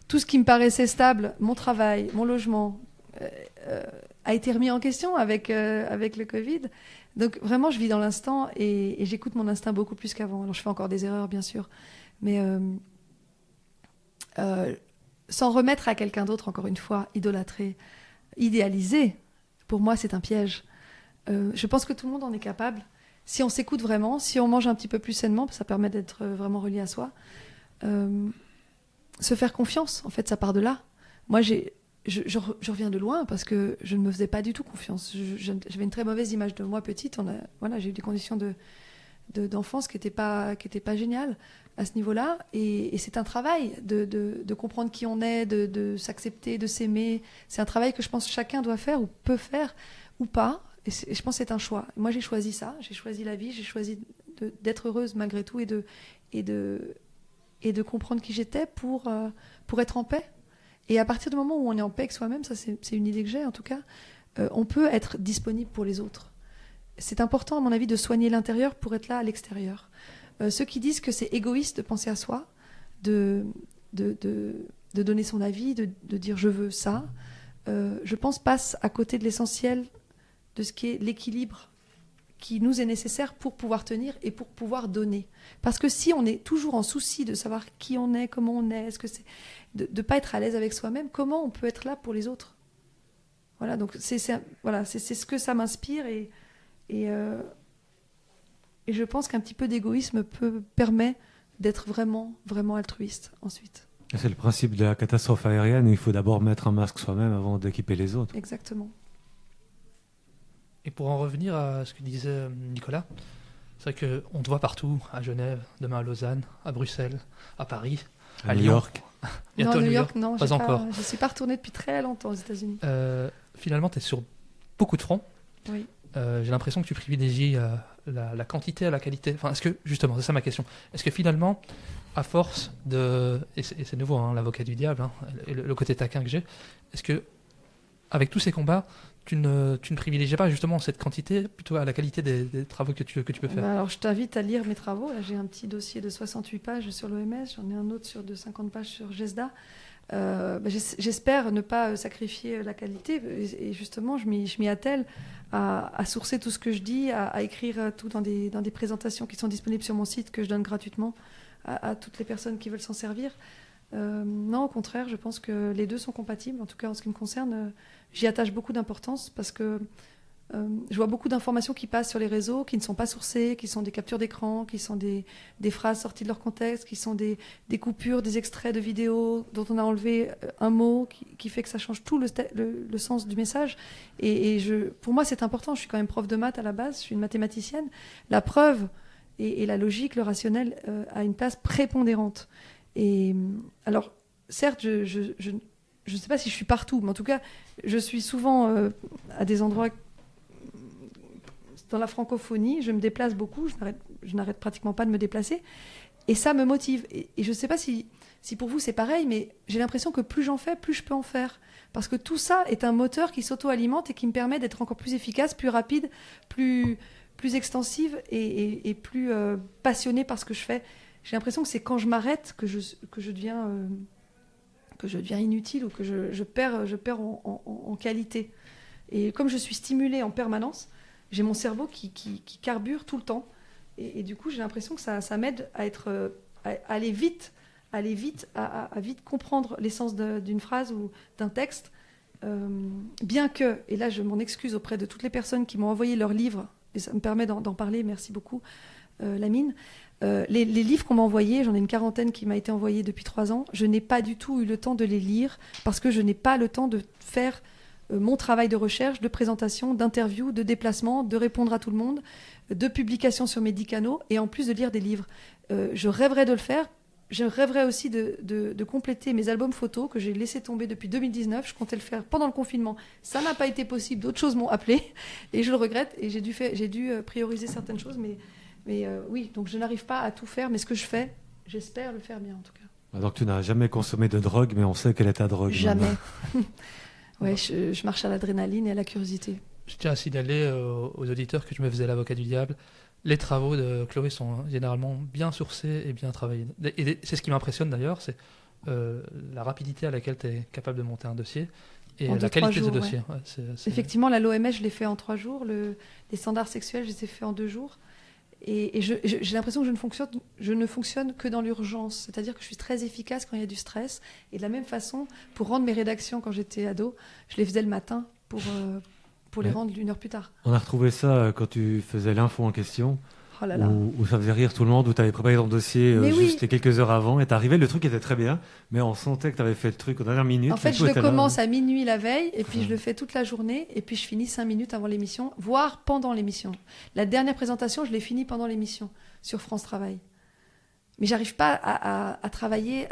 tout ce qui me paraissait stable, mon travail, mon logement, a été remis en question avec le Covid. Donc vraiment, je vis dans l'instant et j'écoute mon instinct beaucoup plus qu'avant. Alors je fais encore des erreurs, bien sûr, mais s'en remettre à quelqu'un d'autre, encore une fois, idolâtrer, idéaliser, pour moi, c'est un piège. Je pense que tout le monde en est capable. Si on s'écoute vraiment, si on mange un petit peu plus sainement, ça permet d'être vraiment relié à soi. Se faire confiance, en fait, ça part de là. Moi, je reviens de loin parce que je ne me faisais pas du tout confiance. J'avais une très mauvaise image de moi petite. J'ai eu des conditions d'enfance qui n'étaient pas géniales à ce niveau-là. Et c'est un travail de comprendre qui on est, de s'accepter, de s'aimer. C'est un travail que je pense que chacun doit faire ou peut faire ou pas. Et je pense que c'est un choix. Moi, j'ai choisi ça. J'ai choisi la vie. J'ai choisi d'être heureuse malgré tout et de comprendre qui j'étais pour être en paix. Et à partir du moment où on est en paix avec soi-même, ça c'est une idée que j'ai en tout cas, on peut être disponible pour les autres. C'est important à mon avis de soigner l'intérieur pour être là à l'extérieur. Ceux qui disent que c'est égoïste de penser à soi, de donner son avis, de dire je veux ça, je pense passe à côté de l'essentiel de ce qui est l'équilibre qui nous est nécessaire pour pouvoir tenir et pour pouvoir donner. Parce que si on est toujours en souci de savoir qui on est, comment on est, est-ce que c'est de ne pas être à l'aise avec soi-même, comment on peut être là pour les autres ? Voilà, donc c'est ce que ça m'inspire et je pense qu'un petit peu d'égoïsme permet d'être vraiment, vraiment altruiste ensuite. C'est le principe de la catastrophe aérienne. Il faut d'abord mettre un masque soi-même avant d'équiper les autres. Exactement. Et pour en revenir à ce que disait Nicolas, c'est vrai qu'on te voit partout, à Genève, demain à Lausanne, à Bruxelles, à Paris, à New Lyon. York. Bientôt Non, à New York, non, pas encore. je ne suis pas retournée depuis très longtemps aux États-Unis. Finalement, tu es sur beaucoup de fronts. Oui. J'ai l'impression que tu privilégies la quantité à la qualité. Enfin, est-ce que, justement, c'est ça ma question. Est-ce que finalement, à force de... Et c'est nouveau, hein, l'avocat du diable, hein, et le côté taquin que j'ai. Est-ce que, avec tous ces combats, tu ne privilégies pas justement cette quantité plutôt à la qualité des travaux que tu peux faire? Alors, je t'invite à lire mes travaux. Là, j'ai un petit dossier de 68 pages sur l'OMS. J'en ai un autre de 50 pages sur GESDA. J'espère ne pas sacrifier la qualité. Et justement, je m'y attelle à sourcer tout ce que je dis, à écrire tout dans des présentations qui sont disponibles sur mon site que je donne gratuitement à toutes les personnes qui veulent s'en servir. Non, au contraire, je pense que les deux sont compatibles. En tout cas, en ce qui me concerne, j'y attache beaucoup d'importance parce que je vois beaucoup d'informations qui passent sur les réseaux, qui ne sont pas sourcées, qui sont des captures d'écran, qui sont des phrases sorties de leur contexte, qui sont des coupures, des extraits de vidéos dont on a enlevé un mot qui fait que ça change tout le sens du message. Pour moi, c'est important. Je suis quand même prof de maths à la base, je suis une mathématicienne. La preuve et la logique, le rationnel a une place prépondérante. Et alors, certes, je ne sais pas si je suis partout, mais en tout cas, je suis souvent à des endroits dans la francophonie. Je me déplace beaucoup, je n'arrête pratiquement pas de me déplacer. Et ça me motive. Et je ne sais pas si pour vous c'est pareil, mais j'ai l'impression que plus j'en fais, plus je peux en faire. Parce que tout ça est un moteur qui s'auto-alimente et qui me permet d'être encore plus efficace, plus rapide, plus extensive et plus passionnée par ce que je fais. J'ai l'impression que c'est quand je m'arrête que je deviens inutile ou que je perds en qualité. Et comme je suis stimulée en permanence, j'ai mon cerveau qui carbure tout le temps. Et du coup, j'ai l'impression que ça m'aide à aller vite, à vite comprendre l'essence d'une phrase ou d'un texte. Bien que, et là je m'en excuse auprès de toutes les personnes qui m'ont envoyé leurs livres, et ça me permet d'en parler, merci beaucoup Lamine. Les livres qu'on m'a envoyés, j'en ai une quarantaine qui m'a été envoyée depuis 3 ans, je n'ai pas du tout eu le temps de les lire parce que je n'ai pas le temps de faire mon travail de recherche, de présentation, d'interview, de déplacement, de répondre à tout le monde, de publication sur mes 10 canaux et en plus de lire des livres. Je rêverais de le faire. Je rêverais aussi de compléter mes albums photos que j'ai laissé tomber depuis 2019. Je comptais le faire pendant le confinement. Ça n'a pas été possible. D'autres choses m'ont appelé et je le regrette. Et j'ai dû prioriser certaines choses. Mais oui, donc je n'arrive pas à tout faire. Mais ce que je fais, j'espère le faire bien en tout cas. Donc tu n'as jamais consommé de drogue, mais on sait quelle est ta drogue. Jamais. Ouais, je marche à l'adrénaline et à la curiosité. Je tiens à signaler aux auditeurs que je me faisais l'avocat du diable. Les travaux de Chloé sont généralement bien sourcés et bien travaillés. Et c'est ce qui m'impressionne d'ailleurs, c'est la rapidité à laquelle tu es capable de monter un dossier et la qualité de dossier. Ouais. Ouais, Effectivement, la l'OMS, je l'ai fait en 3 jours. Les standards sexuels, je les ai faits en 2 jours. Et j'ai l'impression que je ne fonctionne que dans l'urgence. C'est-à-dire que je suis très efficace quand il y a du stress. Et de la même façon, pour rendre mes rédactions quand j'étais ado, je les faisais le matin pour les rendre 1 heure plus tard. On a retrouvé ça quand tu faisais l'info en question, Oh là là. où ça faisait rire tout le monde, où tu avais préparé ton dossier juste les quelques heures avant, et t'arrivais, le truc était très bien, mais on sentait que tu avais fait le truc aux dernières minutes. En fait, je le commence à minuit la veille, et puis je le fais toute la journée, et puis je finis 5 minutes avant l'émission, voire pendant l'émission. La dernière présentation, je l'ai finie pendant l'émission, sur France Travail. Mais j'arrive pas à travailler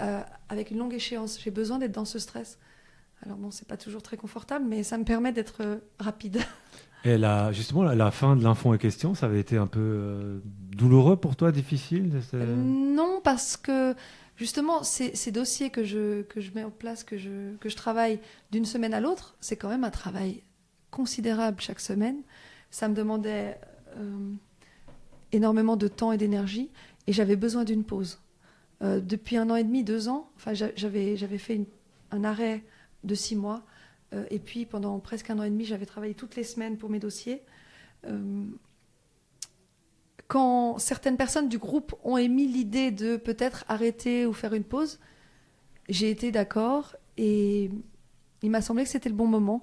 avec une longue échéance. J'ai besoin d'être dans ce stress. Alors bon, c'est pas toujours très confortable, mais ça me permet d'être rapide. Et justement, la fin de l'info en question, ça avait été un peu douloureux pour toi, difficile Non, parce que justement, ces dossiers que je mets en place, que je travaille d'une semaine à l'autre, c'est quand même un travail considérable chaque semaine. Ça me demandait énormément de temps et d'énergie, et j'avais besoin d'une pause. Depuis 1 an et demi, 2 ans, enfin, j'avais fait un arrêt de 6 mois. Et puis, pendant presque 1 an et demi, j'avais travaillé toutes les semaines pour mes dossiers. Quand certaines personnes du groupe ont émis l'idée de peut-être arrêter ou faire une pause, j'ai été d'accord et il m'a semblé que c'était le bon moment.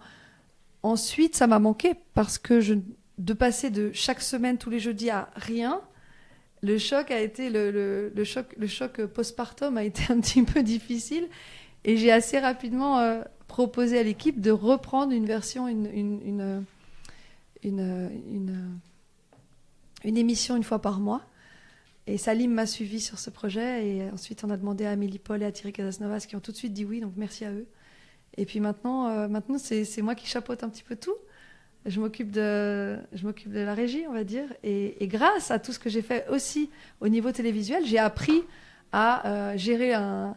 Ensuite, ça m'a manqué parce que de passer de chaque semaine, tous les jeudis, à rien, le choc a été le choc postpartum a été un petit peu difficile. Et j'ai assez rapidement proposé à l'équipe de reprendre une version, une émission une fois par mois. Et Salim m'a suivi sur ce projet. Et ensuite, on a demandé à Amélie Paul et à Thierry Casasnovas qui ont tout de suite dit oui. Donc, merci à eux. Et puis maintenant c'est moi qui chapeaute un petit peu tout. Je m'occupe de la régie, on va dire. Et grâce à tout ce que j'ai fait aussi au niveau télévisuel, j'ai appris à gérer un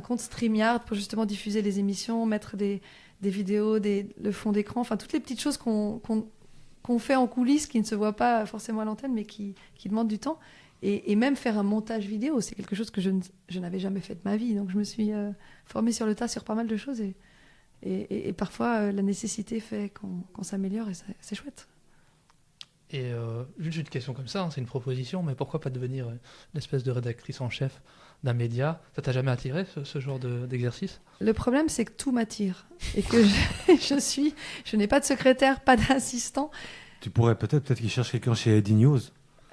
compte StreamYard pour justement diffuser les émissions, mettre des vidéos, le fond d'écran, enfin toutes les petites choses qu'on fait en coulisses qui ne se voient pas forcément à l'antenne, mais qui demandent du temps. Et même faire un montage vidéo, c'est quelque chose que je n'avais jamais fait de ma vie. Donc je me suis formée sur le tas sur pas mal de choses. Et parfois, la nécessité fait qu'on s'améliore et c'est chouette. Et juste une question comme ça, c'est une proposition, mais pourquoi pas devenir une espèce de rédactrice en chef d'un média? Ça t'a jamais attiré, ce genre d'exercice? Le problème, c'est que tout m'attire. Et que je n'ai pas de secrétaire, pas d'assistant. Tu pourrais peut-être qu'ils cherchent quelqu'un chez Eddie News.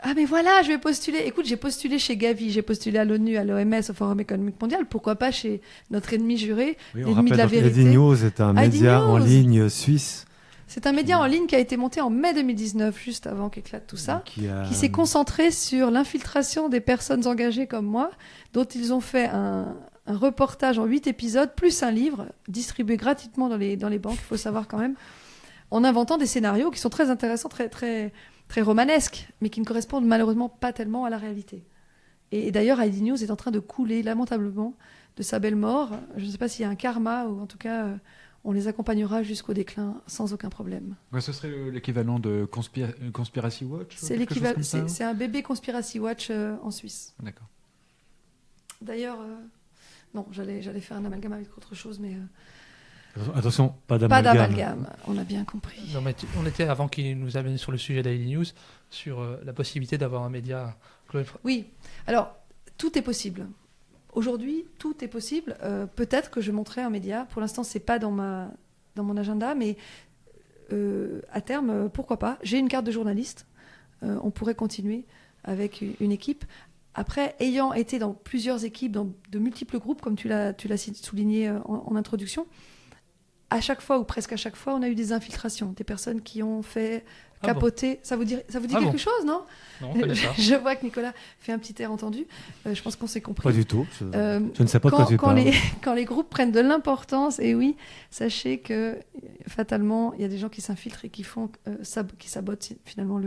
Ah mais voilà, je vais postuler. Écoute, j'ai postulé chez Gavi, j'ai postulé à l'ONU, à l'OMS, au Forum économique mondial. Pourquoi pas chez notre ennemi juré, l'ennemi de la vérité. Eddie News est un média en ligne suisse. C'est un média en ligne qui a été monté en mai 2019, juste avant qu'éclate tout ça, qui s'est concentré sur l'infiltration des personnes engagées comme moi, dont ils ont fait un reportage en 8 épisodes, plus un livre, distribué gratuitement dans les banques, il faut savoir quand même, en inventant des scénarios qui sont très intéressants, très romanesques, mais qui ne correspondent malheureusement pas tellement à la réalité. Et d'ailleurs, Eddie News est en train de couler lamentablement de sa belle mort. Je ne sais pas s'il y a un karma, ou en tout cas... on les accompagnera jusqu'au déclin sans aucun problème. Ouais, ce serait l'équivalent de Conspiracy Watch. C'est un bébé Conspiracy Watch en Suisse. D'accord. D'ailleurs, non, j'allais faire un amalgame avec autre chose, mais... Attention, pas d'amalgame. Pas d'amalgame, on a bien compris. Non, mais on était, avant qu'il nous amène sur le sujet d'Daily News, sur la possibilité d'avoir un média... Oui, alors, tout est possible. Aujourd'hui, tout est possible. Peut-être que je monterai un média. Pour l'instant, c'est pas dans mon agenda, mais à terme, pourquoi pas. J'ai une carte de journaliste. On pourrait continuer avec une équipe. Après, ayant été dans plusieurs équipes, dans de multiples groupes, comme tu l'as souligné en introduction, à chaque fois, ou presque à chaque fois, on a eu des infiltrations, des personnes qui ont fait capoter. Bon. Ça vous dit quelque chose, non? Non, on connaît pas. Je vois que Nicolas fait un petit air entendu. Je pense qu'on s'est compris. Pas du tout. Je ne sais pas de quoi tu parles. Quand les groupes prennent de l'importance, et oui, sachez que fatalement, il y a des gens qui s'infiltrent et qui sabotent finalement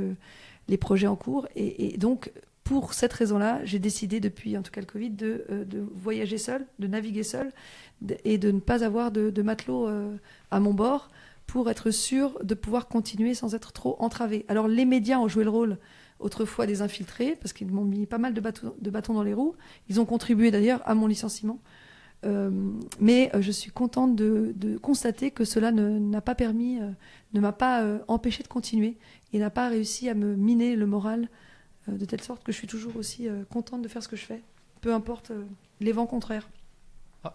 les projets en cours. Et donc, pour cette raison-là, j'ai décidé depuis, en tout cas le Covid, de voyager seul, de naviguer seul, et de ne pas avoir de matelot à mon bord pour être sûr de pouvoir continuer sans être trop entravé. Alors les médias ont joué le rôle autrefois des infiltrés, parce qu'ils m'ont mis pas mal de bâtons dans les roues. Ils ont contribué d'ailleurs à mon licenciement. Mais je suis contente de constater que cela ne m'a pas empêché de continuer et n'a pas réussi à me miner le moral de telle sorte que je suis toujours aussi contente de faire ce que je fais, peu importe les vents contraires.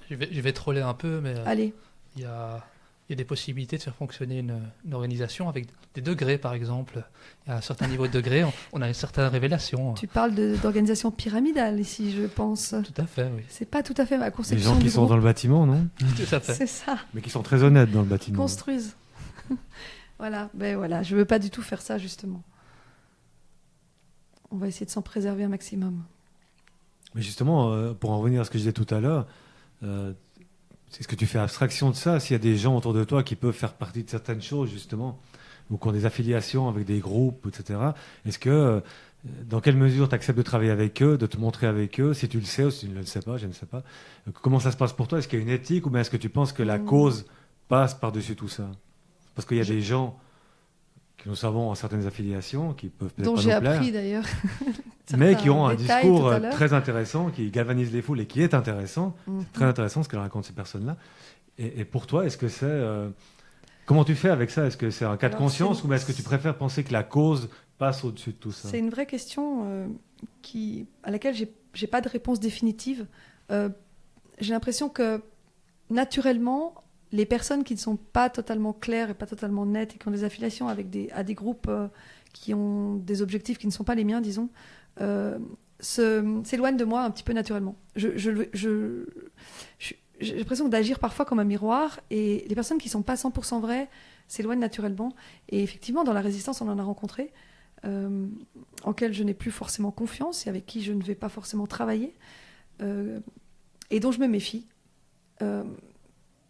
Je vais troller un peu, mais allez. Il y a des possibilités de faire fonctionner une organisation avec des degrés, par exemple. Il y a un certain niveau de degré, on a une certaine révélation. Tu parles d'organisation pyramidale ici, je pense. Tout à fait, oui. C'est pas tout à fait ma conception. Les gens qui sont dans le bâtiment, non? Tout à fait. C'est ça. Mais qui sont très honnêtes dans le bâtiment. Qui construisent. Voilà, je veux pas du tout faire ça, justement. On va essayer de s'en préserver un maximum. Mais justement, pour en revenir à ce que je disais tout à l'heure, est-ce que tu fais abstraction de ça? S'il y a des gens autour de toi qui peuvent faire partie de certaines choses, justement, ou qui ont des affiliations avec des groupes, etc., est-ce que, dans quelle mesure tu acceptes de travailler avec eux, de te montrer avec eux, si tu le sais ou si tu ne le sais pas, je ne sais pas. Comment ça se passe pour toi? Est-ce qu'il y a une éthique ou bien est-ce que tu penses que la cause passe par-dessus tout ça? Parce qu'il y a des gens que nous savons en certaines affiliations qui peuvent peut-être dont pas j'ai nous plaire, appris d'ailleurs, mais qui ont un discours très intéressant, qui galvanise les foules et qui est intéressant. C'est très intéressant ce que racontent ces personnes-là. Et pour toi, est-ce que c'est comment tu fais avec ça? Est-ce que c'est un cas de conscience ou est-ce que tu préfères penser que la cause passe au-dessus de tout ça? C'est une vraie question à laquelle j'ai pas de réponse définitive. J'ai l'impression que naturellement, les personnes qui ne sont pas totalement claires et pas totalement nettes et qui ont des affiliations à des groupes qui ont des objectifs qui ne sont pas les miens, disons, s'éloignent de moi un petit peu naturellement. J'ai l'impression d'agir parfois comme un miroir, et les personnes qui ne sont pas 100% vraies s'éloignent naturellement. Et effectivement, dans la résistance, on en a rencontré, en quels je n'ai plus forcément confiance et avec qui je ne vais pas forcément travailler, et dont je me méfie.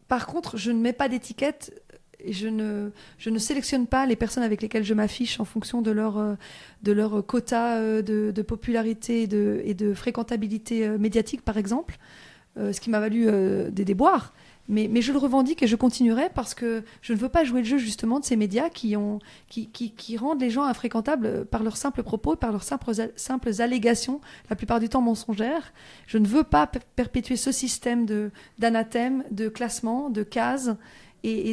Par contre, je ne mets pas d'étiquette et je ne sélectionne pas les personnes avec lesquelles je m'affiche en fonction de leur quota de popularité et de fréquentabilité médiatique, par exemple, ce qui m'a valu des déboires. Mais je le revendique et je continuerai parce que je ne veux pas jouer le jeu justement de ces médias qui rendent les gens infréquentables par leurs simples propos, par leurs simples allégations, la plupart du temps mensongères. Je ne veux pas perpétuer ce système d'anathème, de classement, de cases et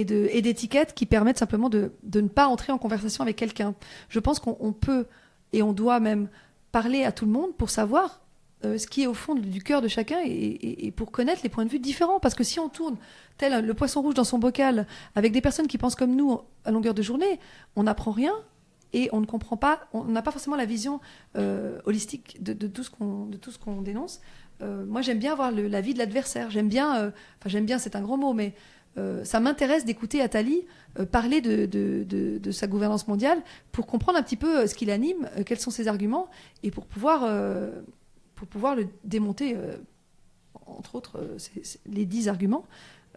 d'étiquettes qui permettent simplement de ne pas entrer en conversation avec quelqu'un. Je pense qu'on peut et on doit même parler à tout le monde pour savoir ce qui est au fond du cœur de chacun et pour connaître les points de vue différents. Parce que si on tourne tel le poisson rouge dans son bocal avec des personnes qui pensent comme nous à longueur de journée, on n'apprend rien et on ne comprend pas, on n'a pas forcément la vision holistique de tout ce qu'on dénonce. Moi, j'aime bien voir la vie de l'adversaire. J'aime bien, c'est un gros mot, mais ça m'intéresse d'écouter Attali parler de sa gouvernance mondiale pour comprendre un petit peu ce qui l'anime, quels sont ses arguments, et pour pouvoir le démonter, entre autres, les 10 arguments.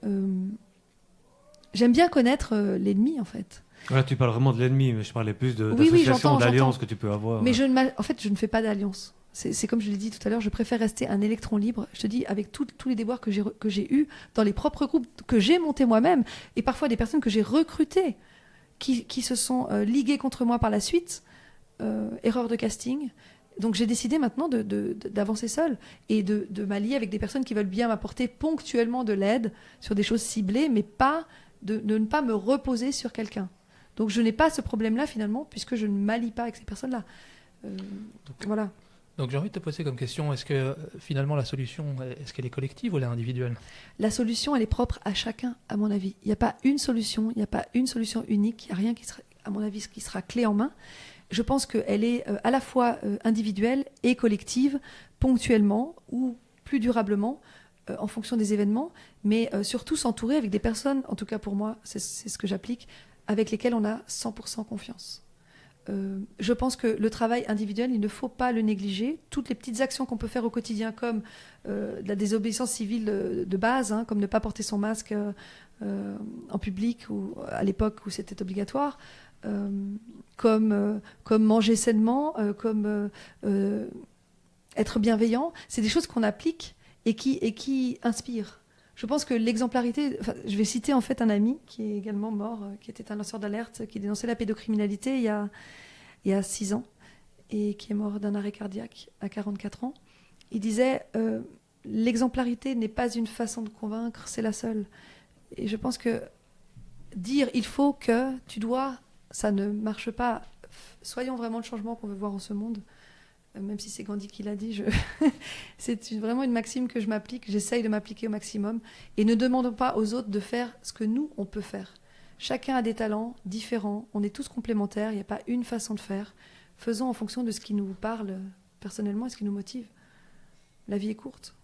J'aime bien connaître l'ennemi, en fait. Voilà, tu parles vraiment de l'ennemi, mais je parlais plus oui, d'alliance que tu peux avoir. Mais en fait, je ne fais pas d'alliance. C'est comme je l'ai dit tout à l'heure, je préfère rester un électron libre. Je te dis, avec tous les déboires que j'ai eus dans les propres groupes que j'ai montés moi-même, et parfois des personnes que j'ai recrutées, qui se sont liguées contre moi par la suite, erreur de casting. Donc j'ai décidé maintenant d'avancer seule et de m'allier avec des personnes qui veulent bien m'apporter ponctuellement de l'aide sur des choses ciblées, mais pas de ne pas me reposer sur quelqu'un. Donc je n'ai pas ce problème-là finalement, puisque je ne m'allie pas avec ces personnes-là. Voilà. Donc j'ai envie de te poser comme question, est-ce que finalement la solution, est-ce qu'elle est collective ou elle est individuelle ? La solution, elle est propre à chacun, à mon avis. Il n'y a pas une solution, il n'y a pas une solution unique, il n'y a rien qui sera, à mon avis, qui sera clé en main. Je pense qu'elle est à la fois individuelle et collective, ponctuellement ou plus durablement, en fonction des événements, mais surtout s'entourer avec des personnes, en tout cas pour moi, c'est ce que j'applique, avec lesquelles on a 100% confiance. Je pense que le travail individuel, il ne faut pas le négliger. Toutes les petites actions qu'on peut faire au quotidien, comme la désobéissance civile de base, comme ne pas porter son masque en public ou à l'époque où c'était obligatoire, comme manger sainement, comme être bienveillant, c'est des choses qu'on applique et qui inspirent. Je pense que l'exemplarité... je vais citer en fait un ami qui est également mort, qui était un lanceur d'alerte, qui dénonçait la pédocriminalité il y a 6 ans et qui est mort d'un arrêt cardiaque à 44 ans. Il disait l'exemplarité n'est pas une façon de convaincre, c'est la seule. Et je pense que dire il faut que, tu dois, ça ne marche pas. Soyons vraiment le changement qu'on veut voir en ce monde. Même si c'est Gandhi qui l'a dit, c'est vraiment une maxime que je m'applique, j'essaye de m'appliquer au maximum, et ne demandons pas aux autres de faire ce que nous, on peut faire. Chacun a des talents différents, on est tous complémentaires, il n'y a pas une façon de faire. Faisons en fonction de ce qui nous parle personnellement et ce qui nous motive. La vie est courte.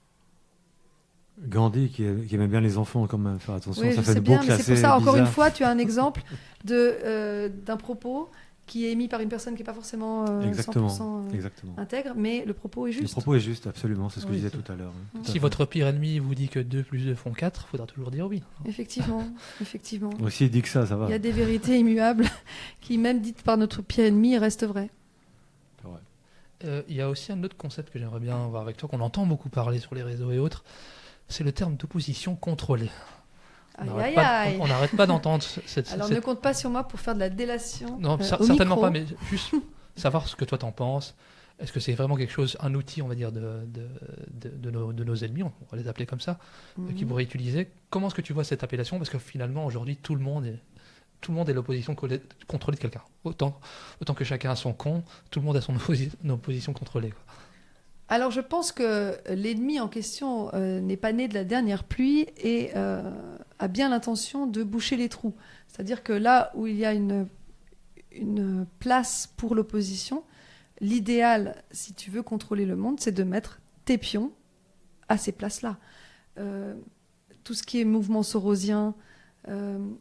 Gandhi, qui aimait bien les enfants, quand même, faire attention, oui, ça je fait sais une bien, boucle mais assez c'est pour ça, encore une bizarre. fois, tu as un exemple d'un propos qui est émis par une personne qui n'est pas forcément 100% Exactement. intègre, mais le propos est juste. Le propos est juste, absolument, c'est ce que je disais tout à l'heure. Mm. Si votre pire ennemi vous dit que 2 plus 2 font 4, il faudra toujours dire oui. Effectivement. Aussi, il dit que ça va. Il y a des vérités immuables qui, même dites par notre pire ennemi, restent vraies. Il y a aussi un autre concept que j'aimerais bien voir avec toi, qu'on entend beaucoup parler sur les réseaux et autres, c'est le terme d'opposition contrôlée. On n'arrête pas d'entendre Alors ne compte pas sur moi pour faire de la délation. Non, certainement pas, mais juste savoir ce que toi t'en penses. Est-ce que c'est vraiment quelque chose, un outil, on va dire, de nos ennemis, on va les appeler comme ça, qui pourraient utiliser. Comment est-ce que tu vois cette appellation ? Parce que finalement, aujourd'hui, tout le monde est l'opposition contrôlée de quelqu'un. Autant que chacun a son camp, tout le monde a son opposition contrôlée, quoi. Alors je pense que l'ennemi en question n'est pas né de la dernière pluie et a bien l'intention de boucher les trous. C'est-à-dire que là où il y a une place pour l'opposition, l'idéal, si tu veux contrôler le monde, c'est de mettre tes pions à ces places-là. Tout ce qui est mouvement sorosien,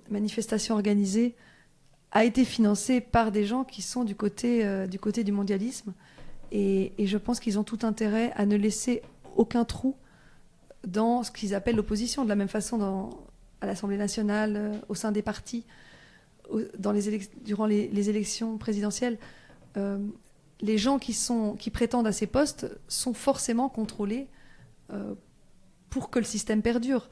manifestation organisée, a été financé par des gens qui sont du côté du mondialisme. Et je pense qu'ils ont tout intérêt à ne laisser aucun trou dans ce qu'ils appellent l'opposition. De la même façon, à l'Assemblée nationale, au sein des partis, durant les élections présidentielles, les gens qui prétendent à ces postes sont forcément contrôlés pour que le système perdure.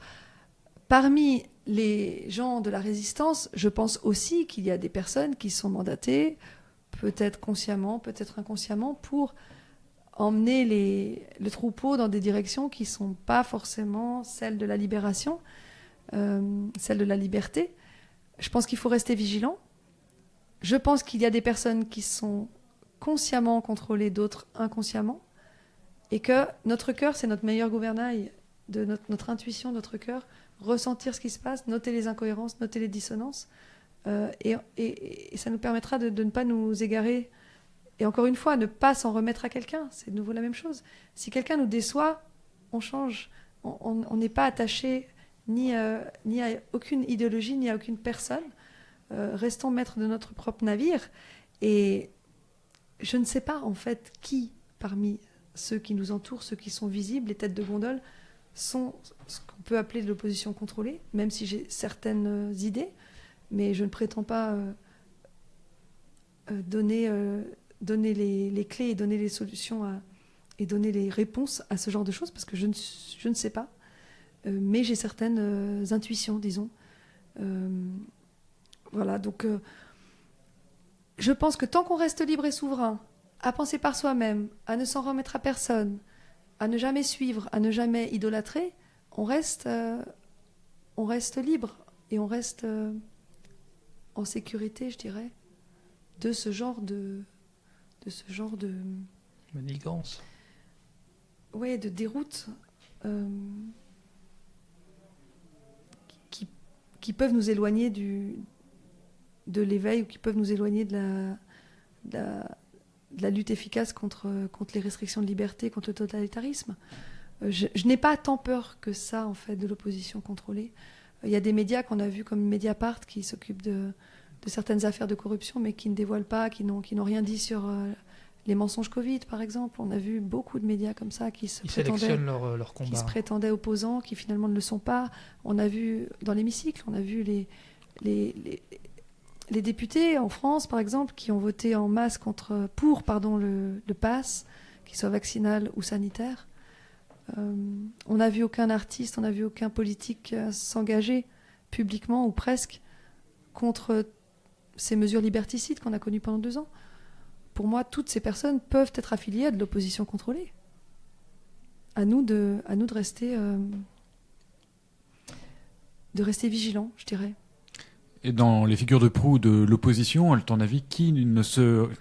Parmi les gens de la résistance, je pense aussi qu'il y a des personnes qui sont mandatées, peut-être consciemment, peut-être inconsciemment, pour emmener le troupeau dans des directions qui ne sont pas forcément celles de la libération, celles de la liberté. Je pense qu'il faut rester vigilant. Je pense qu'il y a des personnes qui sont consciemment contrôlées, d'autres inconsciemment, et que notre cœur, c'est notre meilleur gouvernail, de notre intuition, notre cœur, ressentir ce qui se passe, noter les incohérences, noter les dissonances, et ça nous permettra de ne pas nous égarer. Et encore une fois, ne pas s'en remettre à quelqu'un, c'est de nouveau la même chose. Si quelqu'un nous déçoit, on change. On n'est pas attaché ni à aucune idéologie, ni à aucune personne. Restons maîtres de notre propre navire. Et je ne sais pas, en fait, qui, parmi ceux qui nous entourent, ceux qui sont visibles, les têtes de gondole, sont ce qu'on peut appeler de l'opposition contrôlée, même si j'ai certaines idées, mais je ne prétends pas donner les clés et donner les solutions et donner les réponses à ce genre de choses, parce que je ne sais pas, mais j'ai certaines intuitions, disons. Voilà, donc je pense que tant qu'on reste libre et souverain, à penser par soi-même, à ne s'en remettre à personne, à ne jamais suivre, à ne jamais idolâtrer, on reste libre et on reste en sécurité, je dirais, de ce genre de manigance. Ouais, de déroute qui peuvent nous éloigner de l'éveil ou qui peuvent nous éloigner de la lutte efficace contre les restrictions de liberté, contre le totalitarisme. Je n'ai pas tant peur que ça, en fait, de l'opposition contrôlée. Il y a des médias qu'on a vus comme Mediapart qui s'occupent de certaines affaires de corruption, mais qui ne dévoilent pas, qui n'ont rien dit sur les mensonges Covid, par exemple. On a vu beaucoup de médias comme ça qui sélectionnent leur combat. Qui se prétendaient opposants, qui finalement ne le sont pas. On a vu dans l'hémicycle, on a vu les députés en France, par exemple, qui ont voté en masse pour le pass, qu'il soit vaccinal ou sanitaire. On n'a vu aucun artiste, on n'a vu aucun politique s'engager publiquement ou presque contre ces mesures liberticides qu'on a connues pendant 2 ans. Pour moi, toutes ces personnes peuvent être affiliées à de l'opposition contrôlée. À nous de rester vigilants, je dirais. Et dans les figures de proue de l'opposition, à ton avis, qui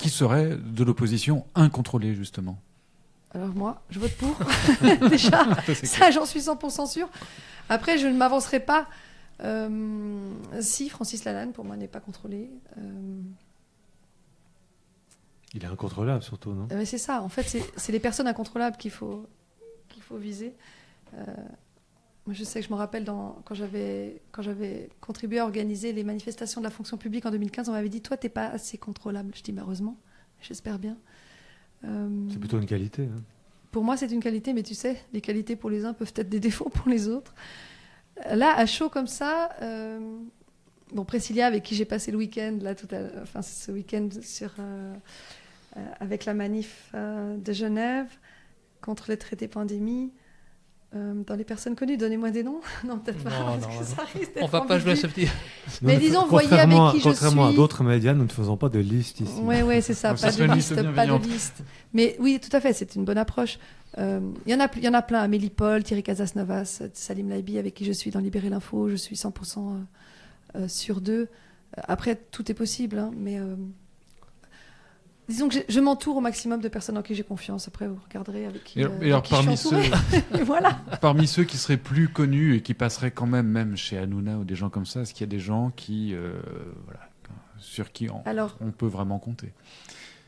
serait de l'opposition incontrôlée, justement ? Alors moi, je vote pour. Déjà, ça, j'en suis 100% sûre. Après, je ne m'avancerai pas. Si, Francis Lalanne, pour moi, n'est pas contrôlé. Il est incontrôlable, surtout, non ? C'est ça. En fait, c'est les personnes incontrôlables qu'il faut viser. Moi, je sais que je me rappelle quand j'avais contribué à organiser les manifestations de la fonction publique en 2015, on m'avait dit « Toi, t'es pas assez contrôlable ». Je dis « Heureusement, j'espère bien ». C'est plutôt une qualité. Hein. Pour moi, c'est une qualité, mais tu sais, les qualités pour les uns peuvent être des défauts pour les autres. Là, à chaud comme ça, Priscilla, avec qui j'ai passé le week-end, ce week-end avec la manif de Genève contre les traités pandémie, dans les personnes connues, donnez-moi des noms. Non, peut-être pas. Non, ça risque d'être on va pas jouer à ce petit. Mais disons, voyez avec qui je suis. Contrairement à d'autres médias, nous ne faisons pas de liste ici. Oui, c'est ça. Pas de liste. Mais oui, tout à fait, c'est une bonne approche. Il y en a plein. Amélie Paul, Thierry Casasnovas, Salim Laibi, avec qui je suis dans Libérer l'Info. Je suis 100% sur d'eux. Après, tout est possible, hein, mais disons que je m'entoure au maximum de personnes en qui j'ai confiance. Après, vous regarderez avec qui, Et alors, avec qui je suis entourée. Et voilà. Parmi ceux qui seraient plus connus et qui passeraient quand même chez Hanouna ou des gens comme ça, est-ce qu'il y a des gens qui, sur qui on peut vraiment compter?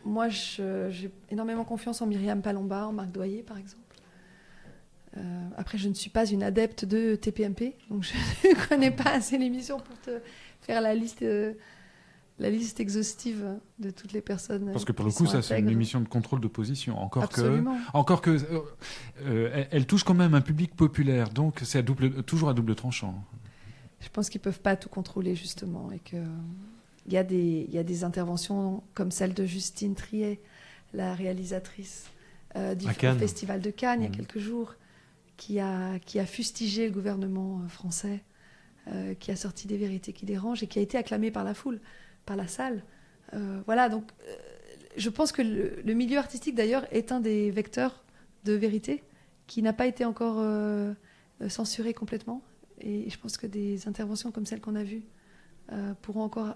Moi, j'ai énormément confiance en Myriam Palomba, en Marc Doyer, par exemple. Après, je ne suis pas une adepte de TPMP, donc je ne connais pas assez l'émission pour te faire la liste exhaustive de toutes les personnes. Parce que pour le coup, ça, c'est une émission de contrôle de position. Encore que elle touche quand même un public populaire, donc c'est toujours à double tranchant. Je pense qu'ils ne peuvent pas tout contrôler, justement, et qu'il y a des interventions comme celle de Justine Triet, la réalisatrice du Festival de Cannes, il y a quelques jours, qui a fustigé le gouvernement français, qui a sorti des vérités qui dérangent et qui a été acclamé par la foule, par la salle. Voilà, donc je pense que le milieu artistique, d'ailleurs, est un des vecteurs de vérité qui n'a pas été encore censuré complètement. Et je pense que des interventions comme celles qu'on a vues pourront encore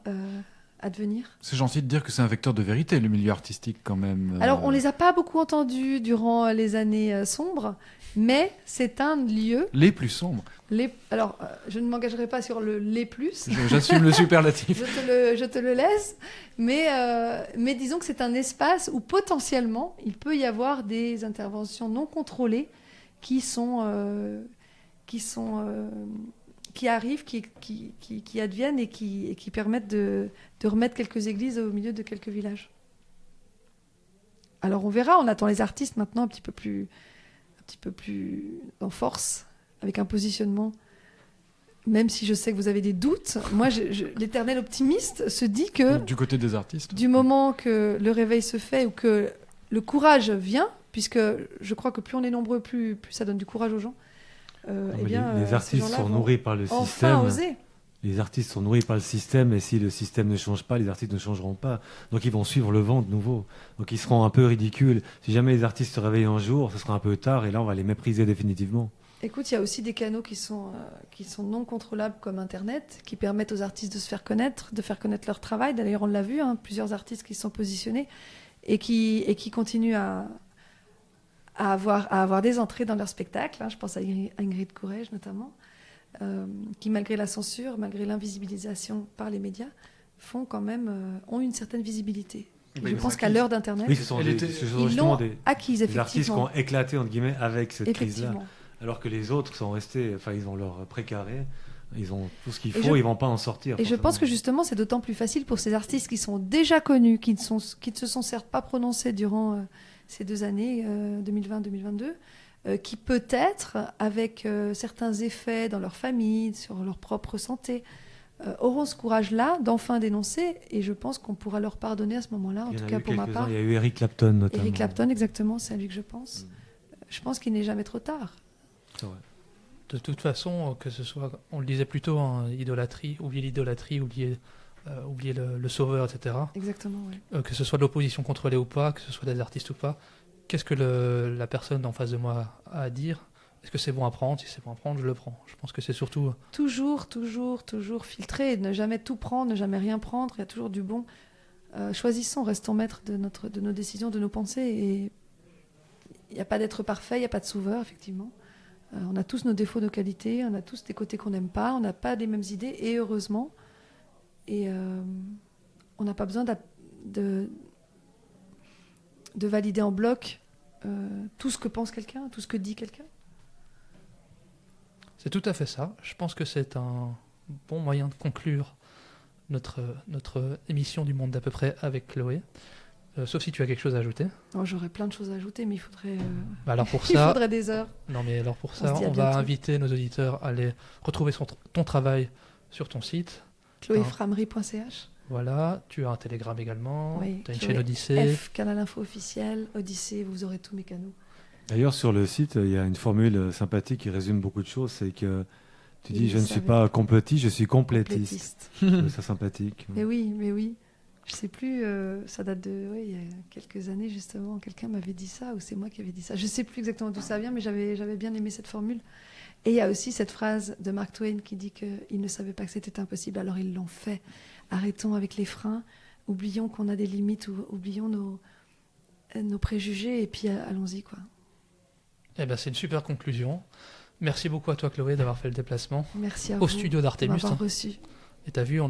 advenir. C'est gentil de dire que c'est un vecteur de vérité, le milieu artistique, quand même. Alors, on ne les a pas beaucoup entendus durant les années sombres, mais c'est un lieu... Les plus sombres. Alors, je ne m'engagerai pas sur les plus. J'assume le superlatif. Je te le laisse. Mais disons que c'est un espace où potentiellement, il peut y avoir des interventions non contrôlées qui arrivent, qui adviennent et qui permettent de remettre quelques églises au milieu de quelques villages. Alors on verra, on attend les artistes maintenant un petit peu plus en force, avec un positionnement. Même si je sais que vous avez des doutes, moi, l'éternel optimiste se dit que... Du côté des artistes. Du moment que le réveil se fait ou que le courage vient, puisque je crois que plus on est nombreux, plus ça donne du courage aux gens. Les artistes sont nourris par le système. Les artistes sont nourris par le système, et si le système ne change pas, les artistes ne changeront pas. Donc ils vont suivre le vent de nouveau. Donc ils seront un peu ridicules. Si jamais les artistes se réveillent un jour, ce sera un peu tard, et là on va les mépriser définitivement. Écoute, il y a aussi des canaux qui sont non contrôlables comme Internet, qui permettent aux artistes de se faire connaître, de faire connaître leur travail. D'ailleurs, on l'a vu, plusieurs artistes qui se sont positionnés et qui continuent à avoir des entrées dans leur spectacle. Je pense à Ingrid Courrèges notamment, qui malgré la censure, malgré l'invisibilisation par les médias, ont une certaine visibilité. Je pense qu'à l'heure d'Internet, ils l'ont acquise, effectivement. Les artistes qui ont éclaté, entre guillemets, avec cette crise-là. Effectivement. Alors que les autres sont restés, ils ont leur précaré, ils ont tout ce qu'il faut, ils ne vont pas en sortir. Et je pense que justement, c'est d'autant plus facile pour ces artistes qui sont déjà connus, qui ne se sont certes pas prononcés durant ces 2 années, 2020-2022, qui peut-être, avec certains effets dans leur famille, sur leur propre santé, auront ce courage-là d'enfin dénoncer, et je pense qu'on pourra leur pardonner à ce moment-là, en tout cas pour ma part. Il y a eu Eric Clapton notamment. Eric Clapton, exactement, c'est à lui que je pense. Je pense qu'il n'est jamais trop tard. C'est vrai. De toute façon, que ce soit, on le disait plus tôt, idolâtrie, oublier l'idolâtrie, oublier le sauveur, etc. Exactement, oui. Que ce soit de l'opposition contrôlée ou pas, que ce soit des artistes ou pas, qu'est-ce que la personne en face de moi a à dire? Est-ce que c'est bon à prendre? Si c'est bon à prendre, je le prends. Je pense que c'est surtout... Toujours filtrer, ne jamais tout prendre, ne jamais rien prendre, il y a toujours du bon. Choisissons, restons maîtres de nos décisions, de nos pensées, et il n'y a pas d'être parfait, il n'y a pas de sauveur, effectivement. On a tous nos défauts, nos qualités, on a tous des côtés qu'on n'aime pas, on n'a pas les mêmes idées, et heureusement. Et on n'a pas besoin de valider en bloc tout ce que pense quelqu'un, tout ce que dit quelqu'un. C'est tout à fait ça. Je pense que c'est un bon moyen de conclure notre émission du Monde d'à peu près avec Chloé. Sauf si tu as quelque chose à ajouter. Oh, j'aurais plein de choses à ajouter, mais il faudrait, alors pour il faudrait des heures. Non, mais alors pour ça, on va inviter nos auditeurs à aller retrouver ton travail sur ton site. chloéframery.ch. Voilà, tu as un Telegram également, oui, tu as une chaîne Odyssée. Canal Info officiel, Odyssée, vous aurez tous mes canaux. D'ailleurs, sur le site, il y a une formule sympathique qui résume beaucoup de choses, c'est que tu dis, je ne suis pas complotiste, je suis complétiste. C'est ça sympathique. Mais oui. Je sais plus, ça date il y a quelques années justement, quelqu'un m'avait dit ça, ou c'est moi qui avais dit ça. Je sais plus exactement d'où ça vient, mais j'avais bien aimé cette formule. Et il y a aussi cette phrase de Mark Twain qui dit qu'ils ne savaient pas que c'était impossible, alors ils l'ont fait. Arrêtons avec les freins, oublions qu'on a des limites, oublions nos préjugés et puis allons-y, quoi. Eh ben, c'est une super conclusion. Merci beaucoup à toi, Chloé, d'avoir fait le déplacement Merci à au vous studio de d'Artemus. m'avoir reçu. Et t'as vu,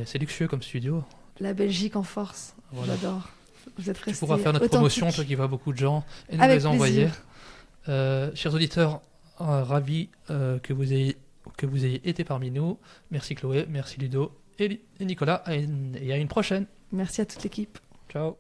c'est luxueux comme studio. La Belgique en force, Voilà. j'adore. Vous êtes Tu restés pourras faire notre authentique. promotion, toi qui vois beaucoup de gens, et nous Avec les envoyer. plaisir. Chers auditeurs, ravis que vous ayez été parmi nous. Merci Chloé, merci Ludo et Nicolas, et à une prochaine. Merci à toute l'équipe. Ciao.